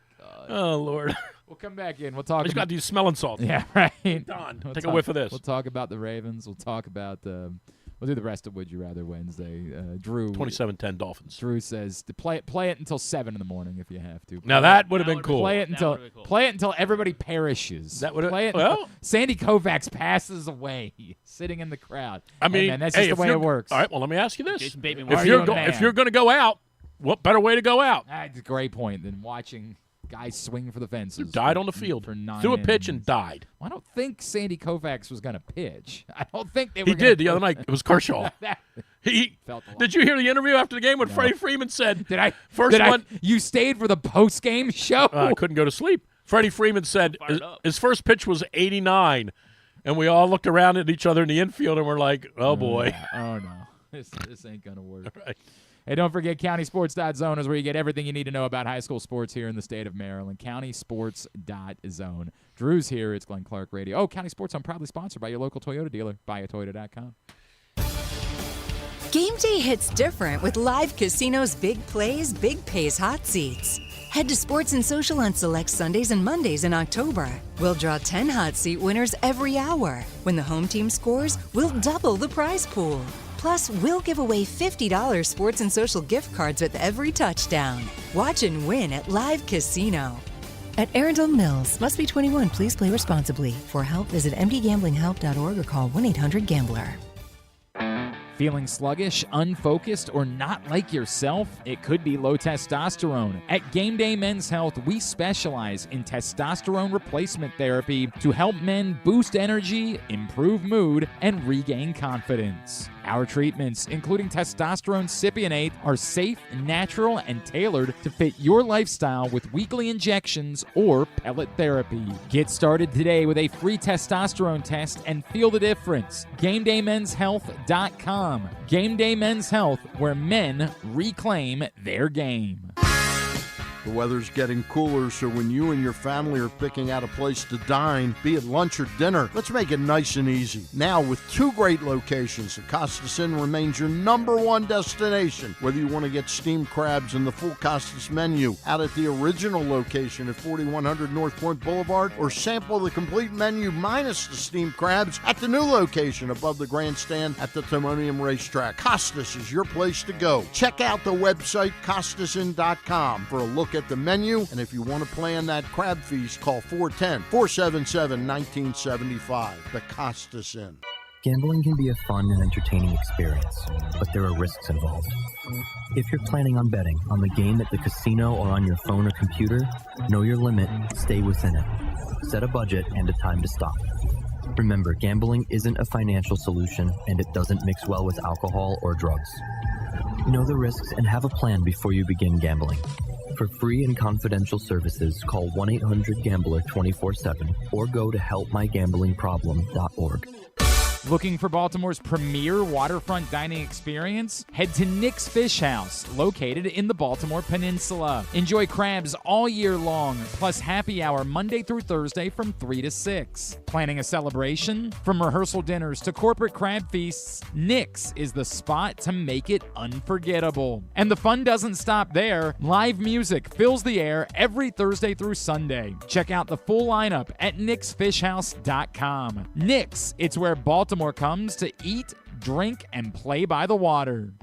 Oh, Lord. We'll come back in. We'll talk. He's got these smelling salts. Yeah, right. Don, take a whiff of this. We'll talk about the Ravens. We'll talk about we'll do the rest of Would You Rather Wednesday. Drew 27-10 Dolphins. Drew says to play it until 7 in the morning if you have to. Now that would have been cool. Play it until everybody perishes. That would play it. Well, Sandy Koufax passes away, sitting in the crowd. I mean, man, that's just the way it works. All right. Well, let me ask you this: Jason Bateman, if you're going to go out, what better way to go out? That's a great point than watching guys swing for the fences. Died on the field for 9 threw a pitch innings. and died. Well, I don't think Sandy Koufax was going to pitch. I don't think they were. He did the other night. It was Kershaw. He felt the did you hear the interview after the game when Freddie Freeman said? Did I? First one. You stayed for the post game show. I couldn't go to sleep. Freddie Freeman said his first pitch was 89, and we all looked around at each other in the infield and we're like, "Oh boy, oh no, this ain't gonna work." Right. Hey, don't forget, countysports.zone is where you get everything you need to know about high school sports here in the state of Maryland. Countysports.zone. Drew's here. It's Glenn Clark Radio. Oh, County Sports, I'm proudly sponsored by your local Toyota dealer, buyatoyota.com. Game day hits different with Live Casino's Big Plays, Big Pays hot seats. Head to Sports and Social on select Sundays and Mondays in October. We'll draw 10 hot seat winners every hour. When the home team scores, we'll double the prize pool. Plus, we'll give away $50 sports and social gift cards with every touchdown. Watch and win at Live Casino. At Owings Mills, must be 21. Please play responsibly. For help, visit mdgamblinghelp.org or call 1-800-GAMBLER. Feeling sluggish, unfocused, or not like yourself? It could be low testosterone. At Game Day Men's Health, we specialize in testosterone replacement therapy to help men boost energy, improve mood, and regain confidence. Our treatments, including testosterone cypionate, are safe, natural, and tailored to fit your lifestyle with weekly injections or pellet therapy. Get started today with a free testosterone test and feel the difference. GameDayMen'sHealth.com. Game Day Men's Health, where men reclaim their game. The weather's getting cooler, so when you and your family are picking out a place to dine, be it lunch or dinner, let's make it nice and easy. Now, with 2 great locations, the Costas Inn remains your #1 destination. Whether you want to get steamed crabs and the full Costas menu out at the original location at 4100 North Point Boulevard, or sample the complete menu minus the steamed crabs at the new location above the grandstand at the Timonium Racetrack, Costas is your place to go. Check out the website, CostasInn.com, for a look at the menu, and if you want to plan that crab feast, call 410-477-1975. The Costas Inn. Gambling can be a fun and entertaining experience, but there are risks involved. If you're planning on betting on the game at the casino or on your phone or computer, know your limit, stay within it. Set a budget and a time to stop. Remember, gambling isn't a financial solution, and it doesn't mix well with alcohol or drugs. Know the risks and have a plan before you begin gambling. For free and confidential services, call 1-800-GAMBLER 24/7 or go to helpmygamblingproblem.org. Looking for Baltimore's premier waterfront dining experience? Head to Nick's Fish House, located in the Baltimore Peninsula. Enjoy crabs all year long, plus happy hour Monday through Thursday from 3 to 6. Planning a celebration? From rehearsal dinners to corporate crab feasts, Nick's is the spot to make it unforgettable. And the fun doesn't stop there. Live music fills the air every Thursday through Sunday. Check out the full lineup at nicksfishhouse.com. Nick's, it's where Baltimore comes to eat, drink, and play by the water.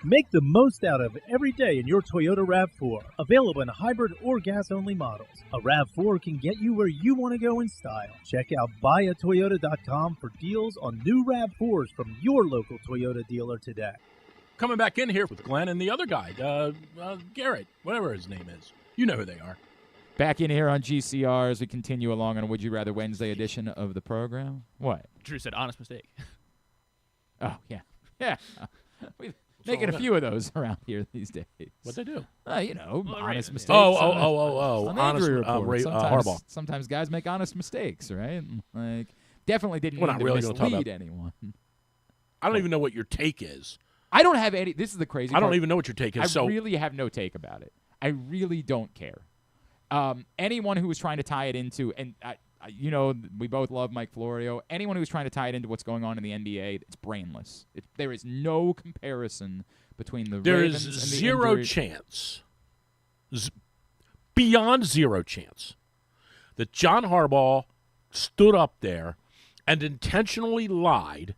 Make the most out of every day in your Toyota RAV4. Available in hybrid or gas-only models. A RAV4 can get you where you want to go in style. Check out buyatoyota.com for deals on new RAV4s from your local Toyota dealer today. Coming back in here with Glenn and the other guy, Garrett, whatever his name is. You know who they are. Back in here on GCR as we continue along on a Would You Rather Wednesday edition of the program. What? Drew said honest mistake. Oh, yeah. Yeah. We're making a few of those around here these days. What'd they do? Honest mistakes. On the honest Harbaugh. Sometimes guys make honest mistakes, right? Like, definitely didn't We're mean not to really gonna talk mislead about- anyone. I don't even know what your take is. I don't have any. This is the crazy part. I don't even know what your take is. I really have no take about it. I really don't care. Anyone who was trying to tie it into, and we both love Mike Florio. Anyone who was trying to tie it into what's going on in the NBA, it's brainless. There is no comparison between the Ravens and the zero injury. chance, beyond zero chance, that John Harbaugh stood up there and intentionally lied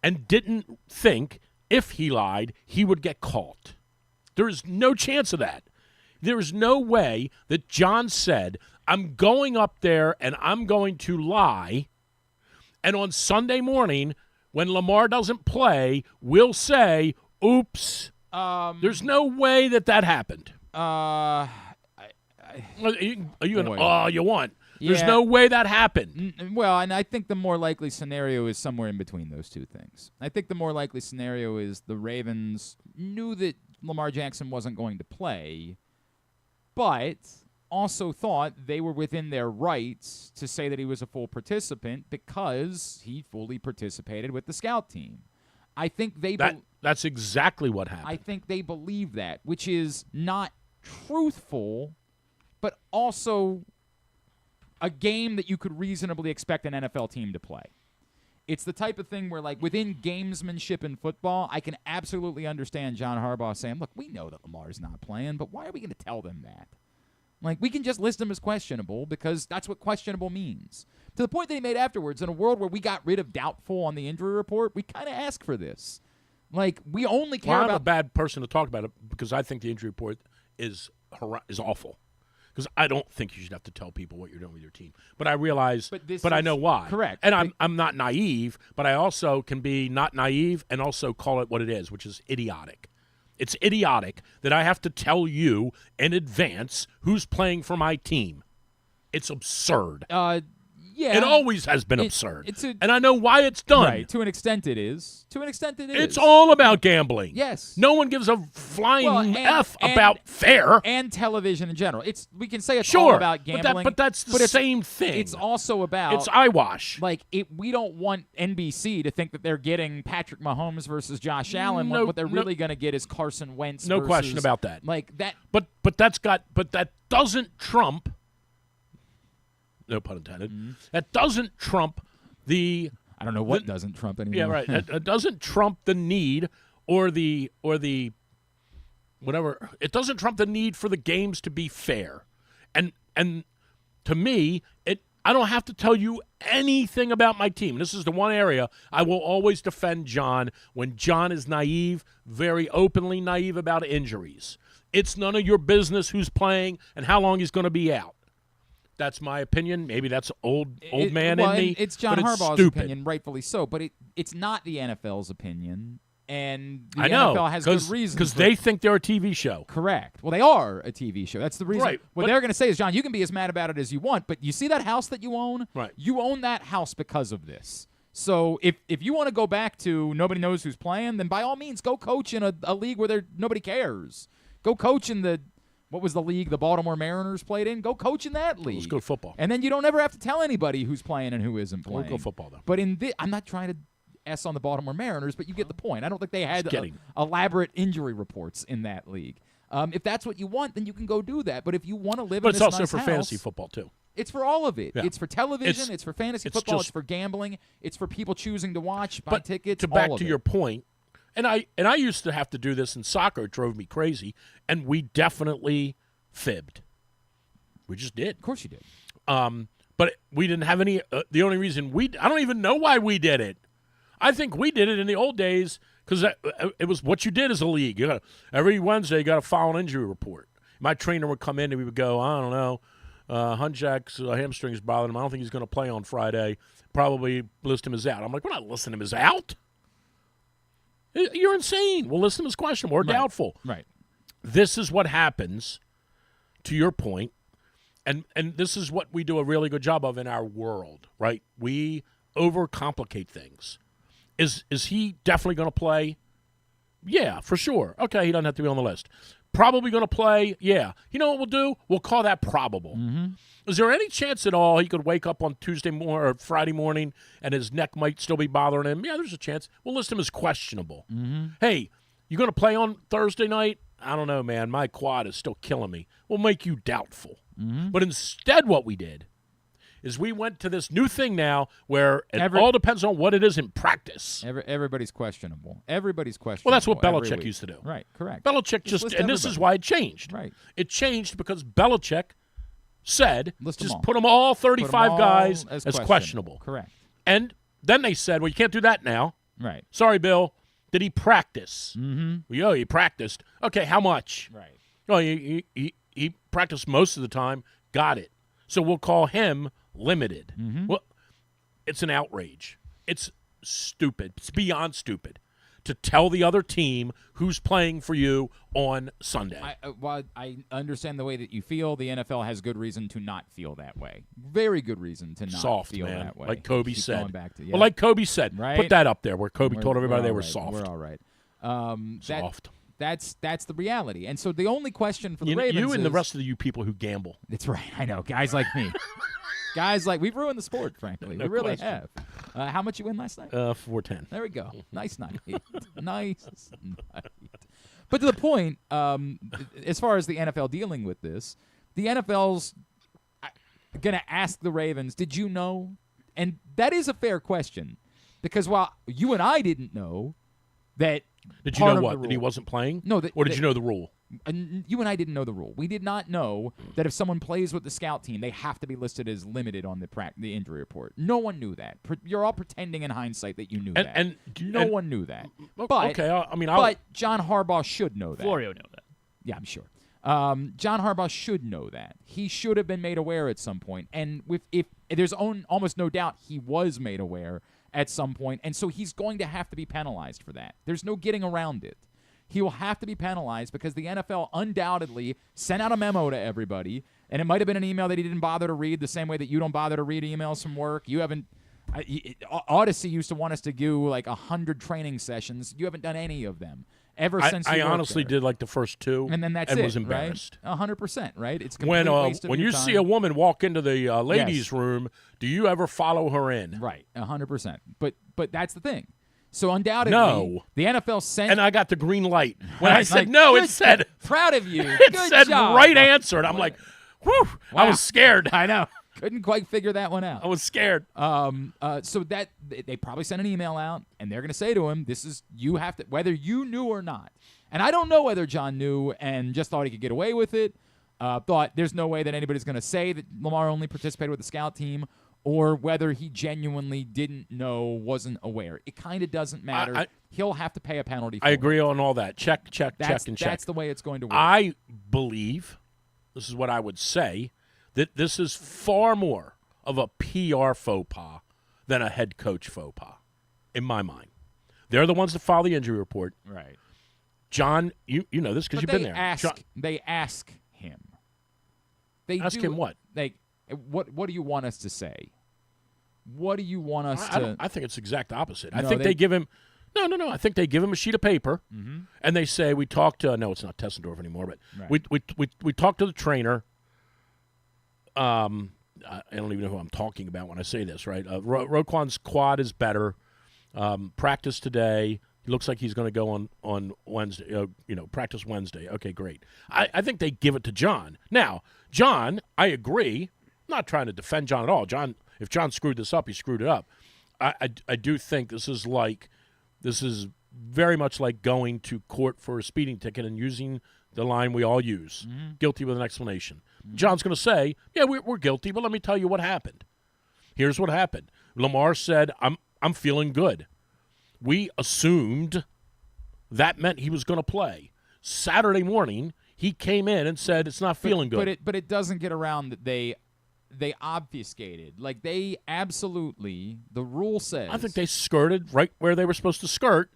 and didn't think if he lied he would get caught. There is no chance of that. There is no way that John said, I'm going up there and I'm going to lie, and on Sunday morning, when Lamar doesn't play, we'll say, oops. There's no way that happened. You won. There's no way that happened. Well, and I think the more likely scenario is somewhere in between those two things. I think the more likely scenario is the Ravens knew that Lamar Jackson wasn't going to play, but also thought they were within their rights to say that he was a full participant because he fully participated with the scout team. I think that's exactly what happened. I think they believe that, which is not truthful, but also a game that you could reasonably expect an NFL team to play. It's the type of thing where, like, within gamesmanship in football, I can absolutely understand John Harbaugh saying, look, we know that Lamar's not playing, but why are we going to tell them that? Like, we can just list him as questionable because that's what questionable means. To the point that he made afterwards, in a world where we got rid of doubtful on the injury report, we kind of ask for this. Like, we only care Well, I'm about a bad person to talk about it because I think the injury report is awful. Because I don't think you should have to tell people what you're doing with your team. But I realize, but I know why. Correct. And I'm not naive, but I also can be not naive and also call it what it is, which is idiotic. It's idiotic that I have to tell you in advance who's playing for my team. It's absurd. Yeah. It always has been absurd. And I know why it's done. Right. To an extent it is. It's all about gambling. Yes. No one gives a flying F about fair. And television in general. We can say it's sure, all about gambling. But that's the same thing. It's also about... It's eyewash. Like, we don't want NBC to think that they're getting Patrick Mahomes versus Josh Allen. What they're really going to get is Carson Wentz No versus, question about that. Like, that... But that doesn't trump... No pun intended. Mm-hmm. That doesn't trump the... I don't know what doesn't trump anymore. Yeah, right. It doesn't trump the need or the whatever. It doesn't trump the need for the games to be fair. And to me, I don't have to tell you anything about my team. This is the one area I will always defend John when John is naive, very openly naive about injuries. It's none of your business who's playing and how long he's going to be out. That's my opinion. Maybe that's old man in me. It's John but Harbaugh's stupid. opinion, rightfully so. But it's not the NFL's opinion, and the I know, NFL has good reasons. Because they think they're a TV show. Correct. Well, they are a TV show. That's the reason. Right, what they're going to say is, John, you can be as mad about it as you want, but you see that house that you own? Right. You own that house because of this. So if you want to go back to nobody knows who's playing, then by all means, go coach in a league where nobody cares. Go coach in the... What was the league the Baltimore Mariners played in? Go coach in that league. Let's go football. And then you don't ever have to tell anybody who's playing and who isn't playing. We'll go football, though. But I'm not trying to S on the Baltimore Mariners, but you get the point. I don't think they had elaborate injury reports in that league. If that's what you want, then you can go do that. But if you want to live in this But it's also nice for house, fantasy football, too. It's for all of it. Yeah. It's for television. It's for fantasy football. It's for gambling. It's for people choosing to watch, buy tickets, back all of to it. your point, and I used to have to do this in soccer. It drove me crazy, and we definitely fibbed. We just did. Of course you did. But we didn't have any. The only reason I don't even know why we did it. I think we did it in the old days because it was what you did as a league. Every Wednesday you got to file an injury report. My trainer would come in and we would go, I don't know, Hunjack's hamstring's bothering him. I don't think he's going to play on Friday. Probably list him as out. I'm like, we're not listing him as out. You're insane. We'll list him as questionable or doubtful. Right. This is what happens, to your point, and this is what we do a really good job of in our world, right? We overcomplicate things. Is he definitely going to play? Yeah, for sure. Okay, he doesn't have to be on the list. Probably going to play? Yeah. You know what we'll do? We'll call that probable. Mm-hmm. Is there any chance at all he could wake up on Tuesday morning or Friday morning and his neck might still be bothering him? Yeah, there's a chance. We'll list him as questionable. Mm-hmm. Hey, you going to play on Thursday night? I don't know, man. My quad is still killing me. We'll make you doubtful. Mm-hmm. But instead what we did is we went to this new thing now where it all depends on what it is in practice. Everybody's questionable. Everybody's questionable. Well, that's what Belichick used to do. Right, correct. Belichick and this is why it changed. Right. It changed because Belichick said, just put them all 35 guys as questionable. Correct. And then they said, well, you can't do that now. Right. Sorry, Bill. Did he practice? Mm-hmm. Well, he practiced. Okay, how much? Right. Oh, he practiced most of the time. Got it. So we'll call him limited. Mm-hmm. Well, it's an outrage. It's stupid. It's beyond stupid to tell the other team who's playing for you on Sunday. I understand the way that you feel. The NFL has good reason to not feel that way. Very good reason to not feel man. that way. Like Kobe Keep said. going back to, Well, like Kobe said. Right? Put that up there where Kobe told everybody we're they were right. soft. We're all right. Soft. That's the reality. And so the only question for the Ravens you and is, the rest of you people who gamble. That's right. I know. Guys like me. We've ruined the sport, frankly. No we really question. have. How much you win last night? 410. There we go. Nice night. Nice night. But to the point, as far as the NFL dealing with this, the NFL's going to ask the Ravens, did you know? And that is a fair question because while you and I didn't know that Did you know what? That he wasn't playing? No. Or did you know the rule? You and I didn't know the rule. We did not know that if someone plays with the scout team, they have to be listed as limited on the injury report. No one knew that. You're all pretending in hindsight that you knew that. And no one knew that. But, okay, but John Harbaugh should know that. Florio know that. Yeah, I'm sure. John Harbaugh should know that. He should have been made aware at some point. And if there's almost no doubt he was made aware at some point, and so he's going to have to be penalized for that. There's no getting around it. He will have to be penalized because the NFL undoubtedly sent out a memo to everybody, and it might have been an email that he didn't bother to read the same way that you don't bother to read emails from work. You haven't Odyssey used to want us to do like 100 training sessions. You haven't done any of them ever since you I worked honestly there. did like the first 2, and then that's and it, was embarrassed. Right? 100%, right? It's when waste of when your you time. see a woman walk into the ladies' room, do you ever follow her in? Right, 100%. But that's the thing. So undoubtedly, the NFL sent. And I got the green light when I said no. It said proud of you. It Good said job. right answer, and I'm like, whew! Wow. I was scared. I know. Couldn't quite figure that one out. I was scared. So that they probably sent an email out, and they're going to say to him, "This is you have to whether you knew or not." And I don't know whether John knew and just thought he could get away with it. Thought there's no way that anybody's going to say that Lamar only participated with the scout team, or whether he genuinely didn't know, wasn't aware. It kind of doesn't matter. He'll have to pay a penalty for I agree on all that. Check, check, that's, check, and check. That's the way it's going to work. I believe, this is what I would say, that this is far more of a PR faux pas than a head coach faux pas, in my mind. They're the ones that file the injury report. Right. John, you know this because you've been there. They ask him. They ask him what? What do you want us to say? What do you want us to? I think it's the exact opposite. No, I think they give him. No. I think they give him a sheet of paper, and they say, "We talked to." No, it's not Tessendorf anymore, but we talked to the trainer. I don't even know who I'm talking about when I say this. Right? Roquan's quad is better. Practice today. He looks like he's going to go on Wednesday. Practice Wednesday. Okay, great. I think they give it to John. Now, John, I agree. I'm not trying to defend John at all. If John screwed this up, he screwed it up. I do think this is very much like going to court for a speeding ticket and using the line we all use, guilty with an explanation. John's going to say, yeah, we're guilty, but let me tell you what happened. Here's what happened. Lamar said, I'm feeling good. We assumed that meant he was going to play. Saturday morning, he came in and said it's not feeling good. But it doesn't get around that they obfuscated. Like, they absolutely, the rule says. I think they skirted right where they were supposed to skirt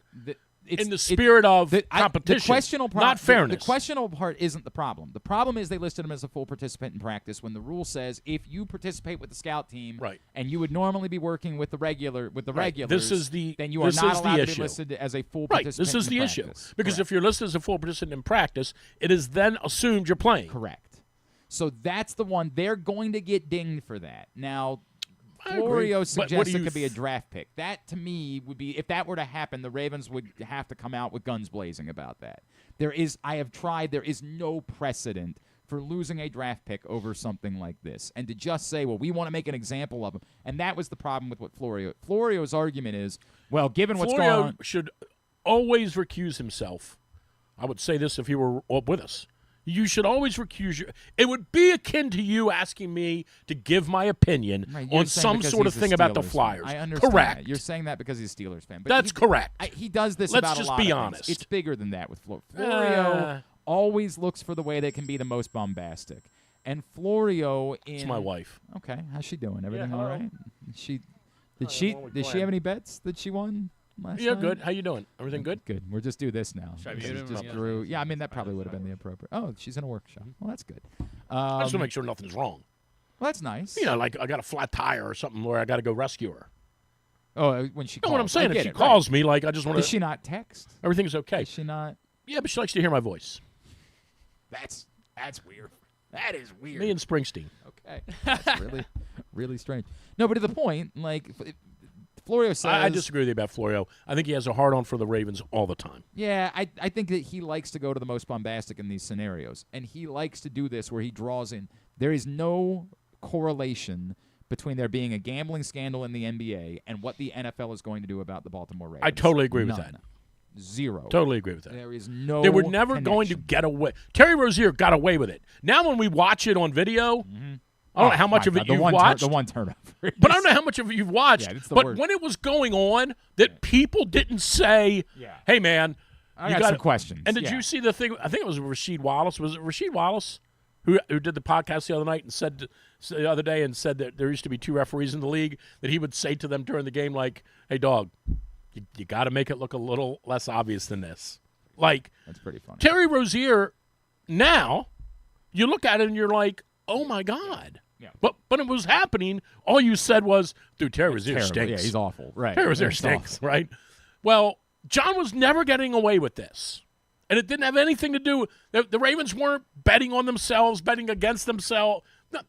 in the spirit of competition, the questionable part, not fairness. The questionable part isn't the problem. The problem is they listed him as a full participant in practice when the rule says if you participate with the scout team and you would normally be working with the regulars, then you are not allowed to be listed as a full participant This is in the practice. issue. Because if you're listed as a full participant in practice, it is then assumed you're playing. Correct. So that's the one. They're going to get dinged for that. Now, Florio suggests it could be a draft pick. That, to me, would be, if that were to happen, the Ravens would have to come out with guns blazing about that. There is no precedent for losing a draft pick over something like this. And to just say, well, we want to make an example of him. And that was the problem with what Florio's argument is, well, given what's going on. Florio should always recuse himself. I would say this if he were with us. You should always recuse your. It would be akin to you asking me to give my opinion on some sort of thing about the Flyers. I understand. Correct. That. You're saying that because he's a Steelers fan. But That's correct. He does this Let's about just a lot be of honest. things. It's bigger than that with Florio. Florio always looks for the way that can be the most bombastic. And Florio It's my wife. Okay, how's she doing? Everything all right? Did she have any bets that she won? Last night? Good. How you doing? Everything good? Good. We'll just do this now. Should I mute him? Drew. Yeah, I mean, that probably would have been the appropriate. Oh, she's in a workshop. Well, that's good. I just want to make sure nothing's wrong. Well, that's nice. Like I got a flat tire or something where I got to go rescue her. Oh, when she calls. No, what I'm saying, if she calls me, like I just want to. Does she not text? Everything's okay. Is she not? Yeah, but she likes to hear my voice. That's weird. That is weird. Me and Springsteen. Okay. That's really, really strange. No, but to the point, like. Florio says, I disagree with you about Florio. I think he has a hard-on for the Ravens all the time. Yeah, I think that he likes to go to the most bombastic in these scenarios, and he likes to do this where he draws in. There is no correlation between there being a gambling scandal in the NBA and what the NFL is going to do about the Baltimore Ravens. I totally agree with that. Zero. Totally agree with that. There is no They were never going to get away. Terry Rozier got away with it. Now when we watch it on video, I don't know how much of it you've watched. The one turnover. But I don't know how much of it you've watched. Yeah, it's the but worst. when it was going on, that people didn't say, hey, man. I got some questions. And did you see the thing? I think it was Rasheed Wallace. Was it Rasheed Wallace who did the podcast the other night and said the other day and said that there used to be 2 referees in the league, that he would say to them during the game, like, hey, dog, you got to make it look a little less obvious than this. Like, that's pretty funny. Terry Rozier, now, you look at it and you're like, oh, my God. Yeah. But when it was happening, all you said was, dude, Terry Rozier stinks. Yeah, he's awful. Right. Terry Rozier stinks, right? Well, John was never getting away with this. And it didn't have anything to do – the Ravens weren't betting on themselves, betting against themselves. No,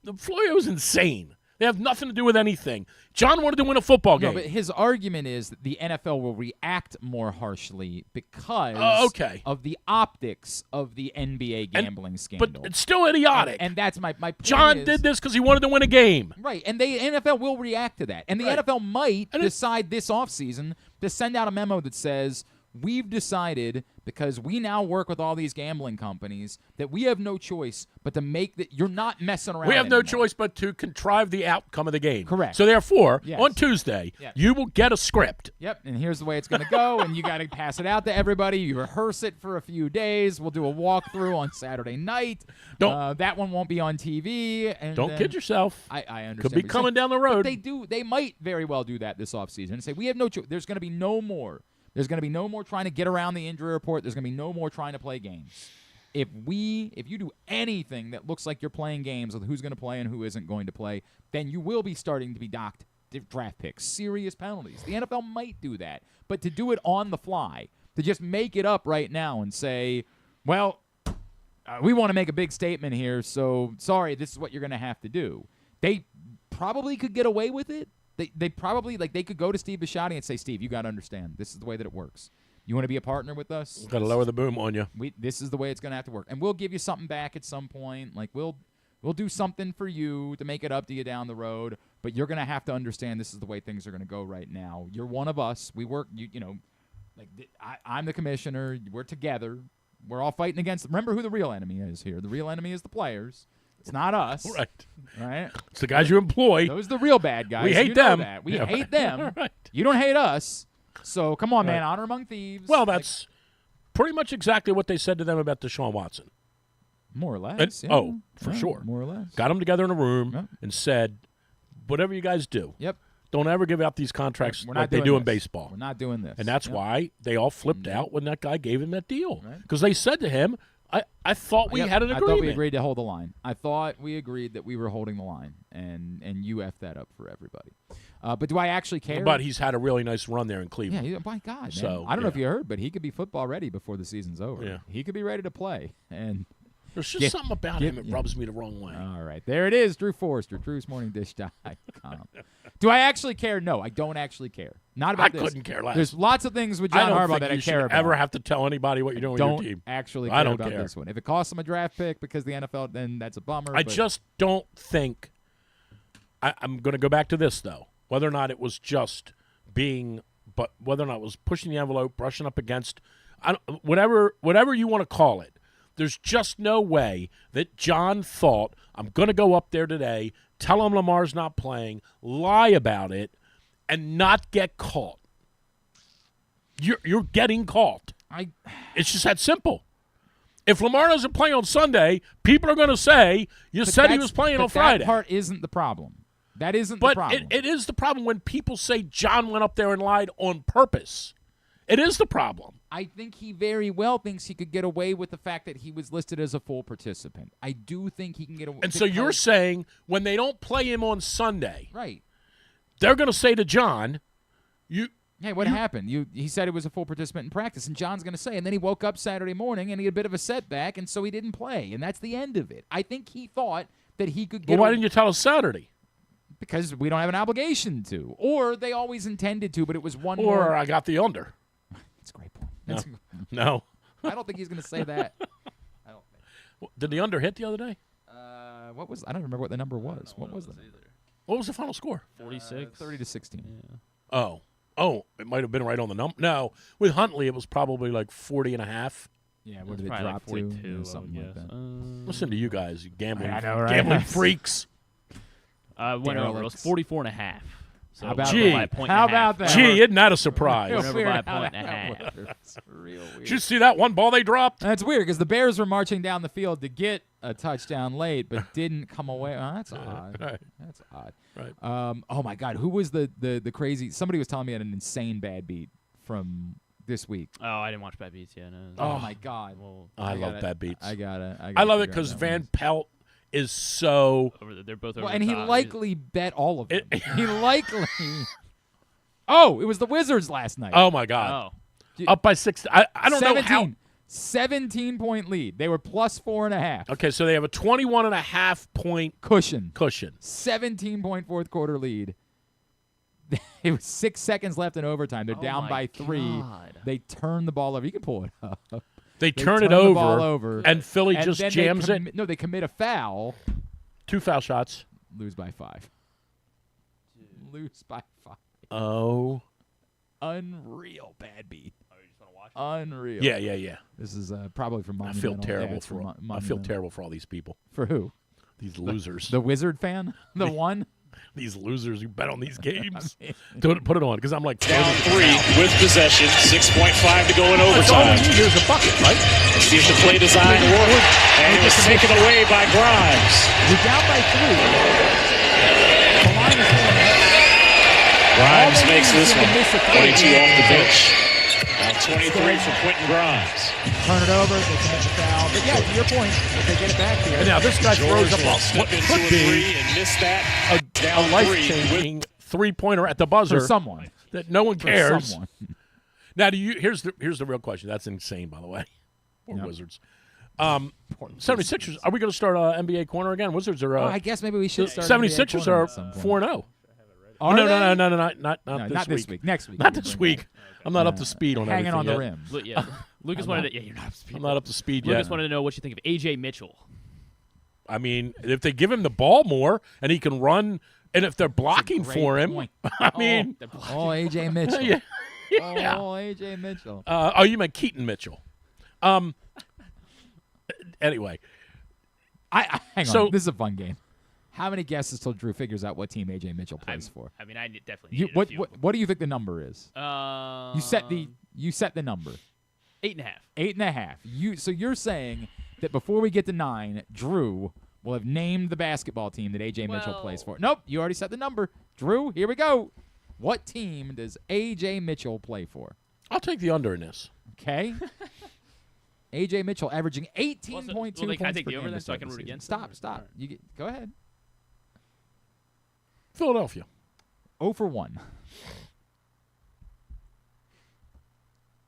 the Florio was insane. They have nothing to do with anything. John wanted to win a football game. No, but his argument is that the NFL will react more harshly because of the optics of the NBA gambling scandal. But it's still idiotic. And that's my point. John did this because he wanted to win a game. Right, and the NFL will react to that. And the NFL might decide this offseason to send out a memo that says, we've decided, because we now work with all these gambling companies, that we have no choice but to make that you're not messing around. We have no anymore. choice but to contrive the outcome of the game. Correct. So therefore, Yes. on Tuesday, you will get a script. Yep, and here's the way it's going to go, and you got to pass it out to everybody. You rehearse it for a few days. We'll do a walkthrough on Saturday night. That one won't be on TV. And Don't kid yourself. I understand. Could be coming down the road. But they might very well do that this offseason and say, we have no choice. There's going to be no more. There's going to be no more trying to get around the injury report. There's going to be no more trying to play games. If you do anything that looks like you're playing games with who's going to play and who isn't going to play, then you will be starting to be docked draft picks, serious penalties. The NFL might do that. But to do it on the fly, to just make it up right now and say, well, we want to make a big statement here, so sorry, this is what you're going to have to do. They probably could get away with it. They probably, they could go to Steve Bisciotti and say, Steve, you got to understand, this is the way that it works. You want to be a partner with us? Got to lower the boom on you. This is the way it's going to have to work. And we'll give you something back at some point. Like, we'll do something for you to make it up to you down the road, but you're going to have to understand this is the way things are going to go right now. You're one of us. We work, I'm the commissioner. We're together. We're all fighting against – remember who the real enemy is here. The real enemy is the players. It's not us. Right? It's the guys you employ. Those are the real bad guys. We hate you know them. That. We hate them. Right. You don't hate us. So, come on, man. Honor among thieves. Well, that's pretty much exactly what they said to them about Deshaun Watson. More or less. For sure. More or less. Got them together in a room and said, whatever you guys do, don't ever give out these contracts like they do in baseball. We're not doing this. And that's why they all flipped out when that guy gave him that deal. Because they said to him, I thought we had an agreement. I thought we agreed to hold the line. I thought we agreed that we were holding the line, and you effed that up for everybody. But do I actually care? But he's had a really nice run there in Cleveland. Yeah, my God, man. So, I don't know if you heard, but he could be football ready before the season's over. Yeah. He could be ready to play. And there's just something about him that rubs me the wrong way. All right. There it is, Drew Forrester, Drew'sMorningDish.com. Do I actually care? No, I don't actually care. Not about this. I couldn't care less. There's lots of things with John Harbaugh that I care about. You should ever have to tell anybody what you're doing with your team. Don't actually care about this one. If it costs him a draft pick because the NFL, then that's a bummer. I just don't think – I'm going to go back to this, though. Whether or not it was just whether or not it was pushing the envelope, brushing up against whatever you want to call it, there's just no way that John thought, I'm going to go up there today, tell him Lamar's not playing, lie about it, and not get caught. You're getting caught. It's just that simple. If Lamar doesn't play on Sunday, people are going to say, you said he was playing on Friday. That part isn't the problem. That isn't the problem. But it is the problem when people say John went up there and lied on purpose. It is the problem. I think he very well thinks he could get away with the fact that he was listed as a full participant. I do think he can get away. And so you're saying when they don't play him on Sunday, right? They're going to say to John, hey, what happened? He said he was a full participant in practice, and John's going to say, and then he woke up Saturday morning and he had a bit of a setback, and so he didn't play, and that's the end of it. I think he thought that he could get Well, why didn't you tell us Saturday? Because we don't have an obligation to. Or they always intended to, but it was one or more. I got the under. That's a great point. No. I don't think he's going to say that. I don't think. Did the under hit the other day? I don't remember what the number was. What was the number? What was the final score? 46. 30-16. Yeah. Oh. Oh, it might have been right on the number. No, with Huntley, it was probably like 40.5. Yeah, what did it probably drop like 42, to? I would Something like guess. that. Listen to you guys, you gambling, I know, right? gambling freaks. Went over. It was 44.5. So How about Gee. by a point How and a half. about that? Gee, isn't that a surprise? Went over by a Weird how point and a that half. works. Real weird. Did you see that one ball they dropped? That's weird because the Bears were marching down the field to get a touchdown late, but didn't come away. Oh, that's odd. Right. That's odd. Right. Oh my God, who was the crazy? Somebody was telling me an insane bad beat from this week. Oh, I didn't watch Bad Beats yet. No. Oh my God. Well, I love bad beats. I gotta I love it figure out because that Van one. Pelt is so. they're both over Well, the and he top. likely bet all of them. He likely. Oh, it was the Wizards last night. Oh my God. Oh. Up by 6. I don't 17, know how. 17-point lead. They were plus 4.5. Okay, so they have a 21.5 point Cushion. 17-point fourth quarter lead. It was 6 seconds left in overtime. They're down my by 3. God. They turn the ball over. You can pull it up. They turn turn it the ball over, and Philly and just then jams it. No, they commit a foul. 2 foul shots. Lose by 5. Lose by 5. Oh. Unreal bad beat. Unreal. Yeah. This is probably from I Monumental. feel terrible Yeah, it's from for. I feel Monumental. terrible for all these people. For who? These losers. The Wizard fan? The one? These losers who bet on these games. Put it on because I'm like down 3 with possession, 6.5 to go in overtime. Here's a bucket, right? Let's see if the play design worked, and it was taken away by Grimes. We're down by 3. The line is going. Grimes makes this one. 22 off the bench. Now 23 for Quentin Grimes. Turn it over. They commit the foul. But yeah, to your point, if they get it back here. And now this guy throws George up will what step into could a be 3 and miss that. a life-changing three-pointer at the buzzer For someone. that no one cares. Someone. Now, here's the real question. That's insane, by the way. Poor Wizards. 76ers. Are we going to start NBA corner again? Wizards are. I guess maybe we should start. 76ers are 4-0. No, not this week. Next week. Not this week. I'm not up to speed on hanging everything on the yet. rim. Yeah. Lucas wanted to. Yeah, you're not up to speed. I'm not up to speed Lucas yet. wanted to know what you think of A.J. Mitchell. I mean, if they give him the ball more and he can run, and if they're blocking for him, point. I mean, A.J. Mitchell. yeah. Oh, A.J. Mitchell. You meant Keaton Mitchell. Anyway, Hang So- on. This is a fun game. How many guesses till Drew figures out what team A.J. Mitchell plays for? I mean, I definitely. You, needed a few. what do you think the number is? You set the number. 8.5. 8.5. So you're saying that before we get to 9, Drew will have named the basketball team that A.J. Mitchell plays for. Nope, you already set the number. Drew, here we go. What team does A.J. Mitchell play for? I'll take the under in this. Okay. A.J. Mitchell averaging 18.2 Can I points take per the game over then to so I start can the root season. against them? Stop. All Go ahead. Philadelphia. 0 for 1.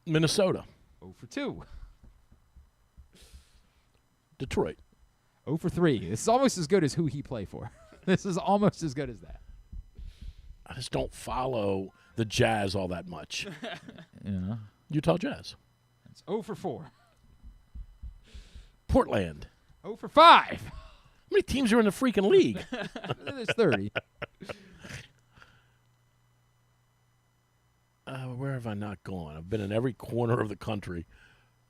Minnesota. 0 for 2. Detroit. 0 for 3. This is almost as good as who he play for. This is almost as good as that. I just don't follow the Jazz all that much. Yeah. Utah Jazz. It's 0 for 4. Portland. 0 for 5. How many teams are in the freaking league? There's 30. Where have I not gone? I've been in every corner of the country.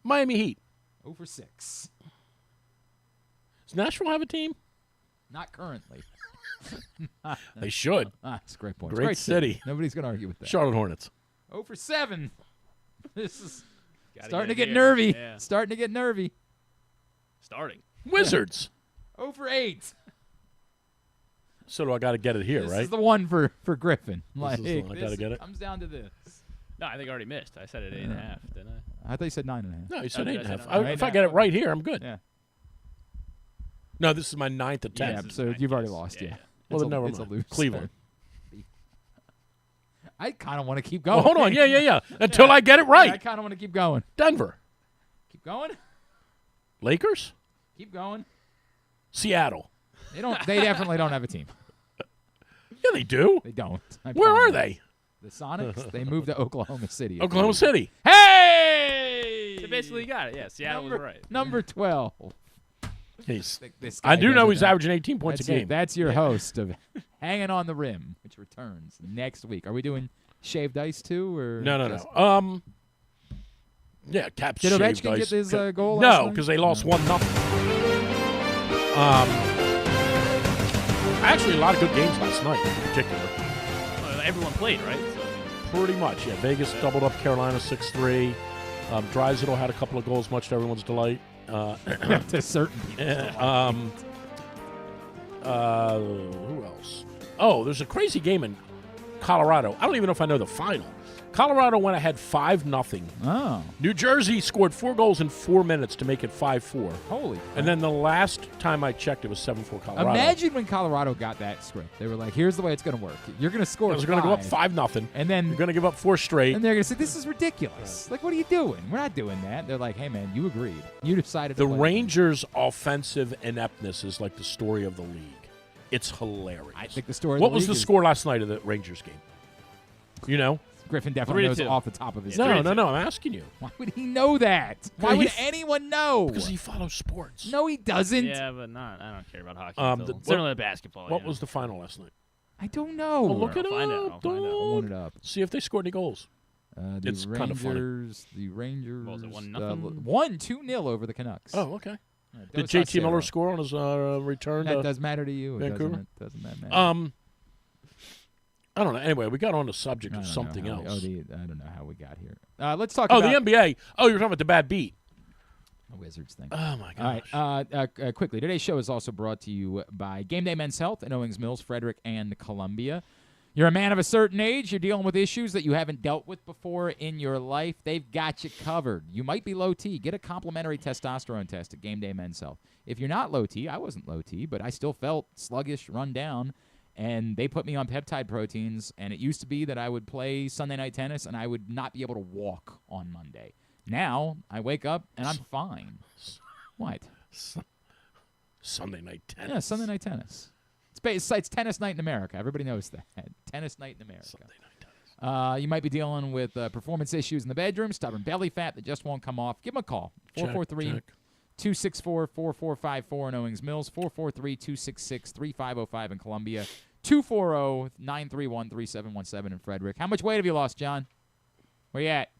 Miami Heat. 0 for 6. Does Nashville have a team? Not currently. They should. That's a great point. Great It's a city. Nobody's going to argue with that. Charlotte Hornets. 0 for 7. This is Gotta starting to get get it nervy. here. Yeah. Starting to get nervy. Starting. Wizards. 0 for 8. So do I got to get it here, This right? is the one for Griffin. This is the one. I gotta this get it. comes down to this. No, I think I already missed. I said it 8.5, didn't I? I thought you said 9.5. No, you said Oh, 8.5. did I say nine? If I get it right here, I'm good. Yeah. No, this is my 9th attempt. Yeah, this is so mine, you've already yes. lost, Yeah, yeah. yeah. Well, then It's a- never it's a mind. loose Cleveland. I kind of want to keep going. Well, hold on. Yeah. Until I get it right. Yeah, I kind of want to keep going. Denver. Keep going. Lakers. Keep going. Seattle. They definitely don't have a team. Yeah, they do. They don't. I Where are promise. they? The Sonics. They moved to Oklahoma City. Oklahoma City. Hey! So basically, you got it. Yeah, Seattle was right. Number 12. He's, This I guy do know doesn't he's averaging 18 points That's a it. game. That's your host of Hanging on the Rim, which returns next week. Are we doing shaved ice too, or no. Yeah, Cap did shaved Ovechkin ice. get his goal? No, because they lost 1-0. Actually, a lot of good games last night, in particular. Well, everyone played, right? So. Pretty much, yeah. Vegas doubled up Carolina 6-3. Draisaitl had a couple of goals, much to everyone's delight. To certain people. Who else? Oh, there's a crazy game in Colorado. I don't even know if I know the final. Colorado went ahead 5-0. Oh. New Jersey scored 4 goals in 4 minutes to make it 5-4. Holy crap. And then the last time I checked, it was 7-4 Colorado. Imagine when Colorado got that script. They were like, here's the way it's going to work. You're going to score They're going to go up 5-0. And then you're going to give up 4 straight. And they're going to say, this is ridiculous. Like, what are you doing? We're not doing that. They're like, hey, man, you agreed. You decided The Rangers' offensive ineptness is like the story of the league. It's hilarious. I think the story of What the was league the is- score last night of the Rangers game? You know? Griffin definitely knows off the top of his No, head. no, I'm asking you. Why would he know that? Why would anyone know? Because he follows sports. No, he doesn't. Yeah, but I don't care about hockey. Certainly basketball. What was the final last night? I don't know. Well, look it I'll find up. out. I'll find out. I'll look it up. See if they scored any goals. It's kind of funny. The Rangers. What was it, 1-0? Won 2-0 over the Canucks. Oh, okay. That Did was JT Miller Hasero. score on his return? That to does matter to you. Vancouver? It doesn't matter. I don't know. Anyway, we got on the subject of something else. I don't know how we got here. Let's talk the about NBA. Oh, you're talking about the bad beat. the Wizards thing. Oh, my gosh. All right. Quickly, today's show is also brought to you by Game Day Men's Health in Owings Mills, Frederick, and Columbia. You're a man of a certain age. You're dealing with issues that you haven't dealt with before in your life. They've got you covered. You might be low T. Get a complimentary testosterone test at Game Day Men's Health. If you're not low T, I wasn't low T, but I still felt sluggish, run down, and they put me on peptide proteins, and it used to be that I would play Sunday night tennis, and I would not be able to walk on Monday. Now, I wake up, and I'm fine. What? Sunday night tennis. Yeah, Sunday night tennis. It's tennis night in America. Everybody knows that. Tennis night in America. Sunday night tennis. You might be dealing with performance issues in the bedroom, stubborn belly fat that just won't come off. Give them a call. 443-264-4454 in Owings Mills, 443-266-3505 in Columbia, 240-931-3717 in Frederick. How much weight have you lost, John? Where you at?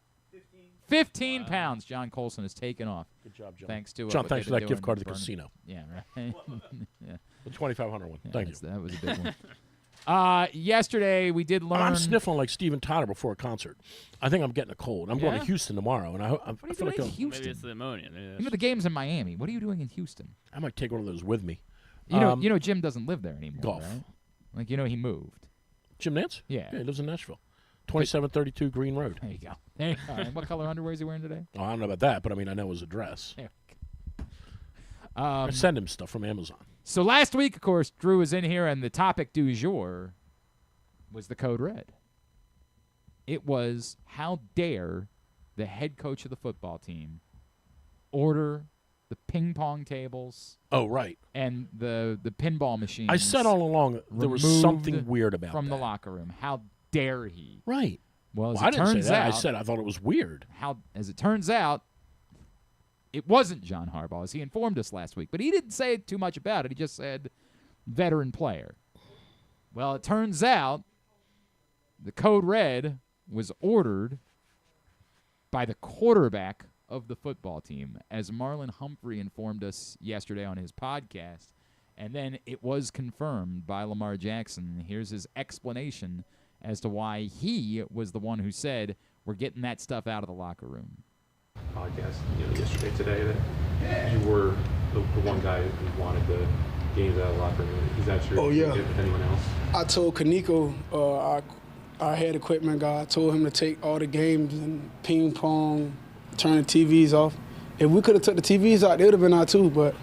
15 pounds. John Colson has taken off. Good job, John. Thanks to John, what thanks they've for been that gift doing card to the burning- casino. Yeah, right. Yeah. The 2,500 one. Yeah, Thank you. that was a big one. Yesterday, we did learn. I'm sniffling like Steven Tyler before a concert. I think I'm getting a cold. I'm going Yeah? to Houston tomorrow, and I What are you feel like doing in Houston? Maybe it's the ammonia. You know the game's in Miami. What are you doing in Houston? I might take one of those with me. You know, Jim doesn't live there anymore. Golf. Right? Like he moved. Jim Nance? Yeah. He lives in Nashville. 2732 Green Road. There you go. There you go. And what color underwear is he wearing today? Oh, I don't know about that, but I mean, I know his address. There I send him stuff from Amazon. So last week, of course, Drew was in here, and the topic du jour was the Code Red. It was, how dare the head coach of the football team order the ping pong tables? Oh, right. And the pinball machines. I said all along there was removed something weird about from that. the locker room. How dare he? Right. Well, as I it didn't say turns that. out, I said I thought it was weird. as it turns out, it wasn't John Harbaugh, as he informed us last week. But he didn't say too much about it. He just said veteran player. Well, it turns out the Code Red was ordered by the quarterback of the football team, as Marlon Humphrey informed us yesterday on his podcast. And then it was confirmed by Lamar Jackson. Here's his explanation as to why he was the one who said, we're getting that stuff out of the locker room. Podcast, yesterday, today, that you were the one guy who wanted the games out of the locker room. Is that true? Oh, yeah. With anyone else? I told Kaneko, our head equipment guy, I told him to take all the games and ping pong, turn the TVs off. If we could have took the TVs out, they would have been out too, but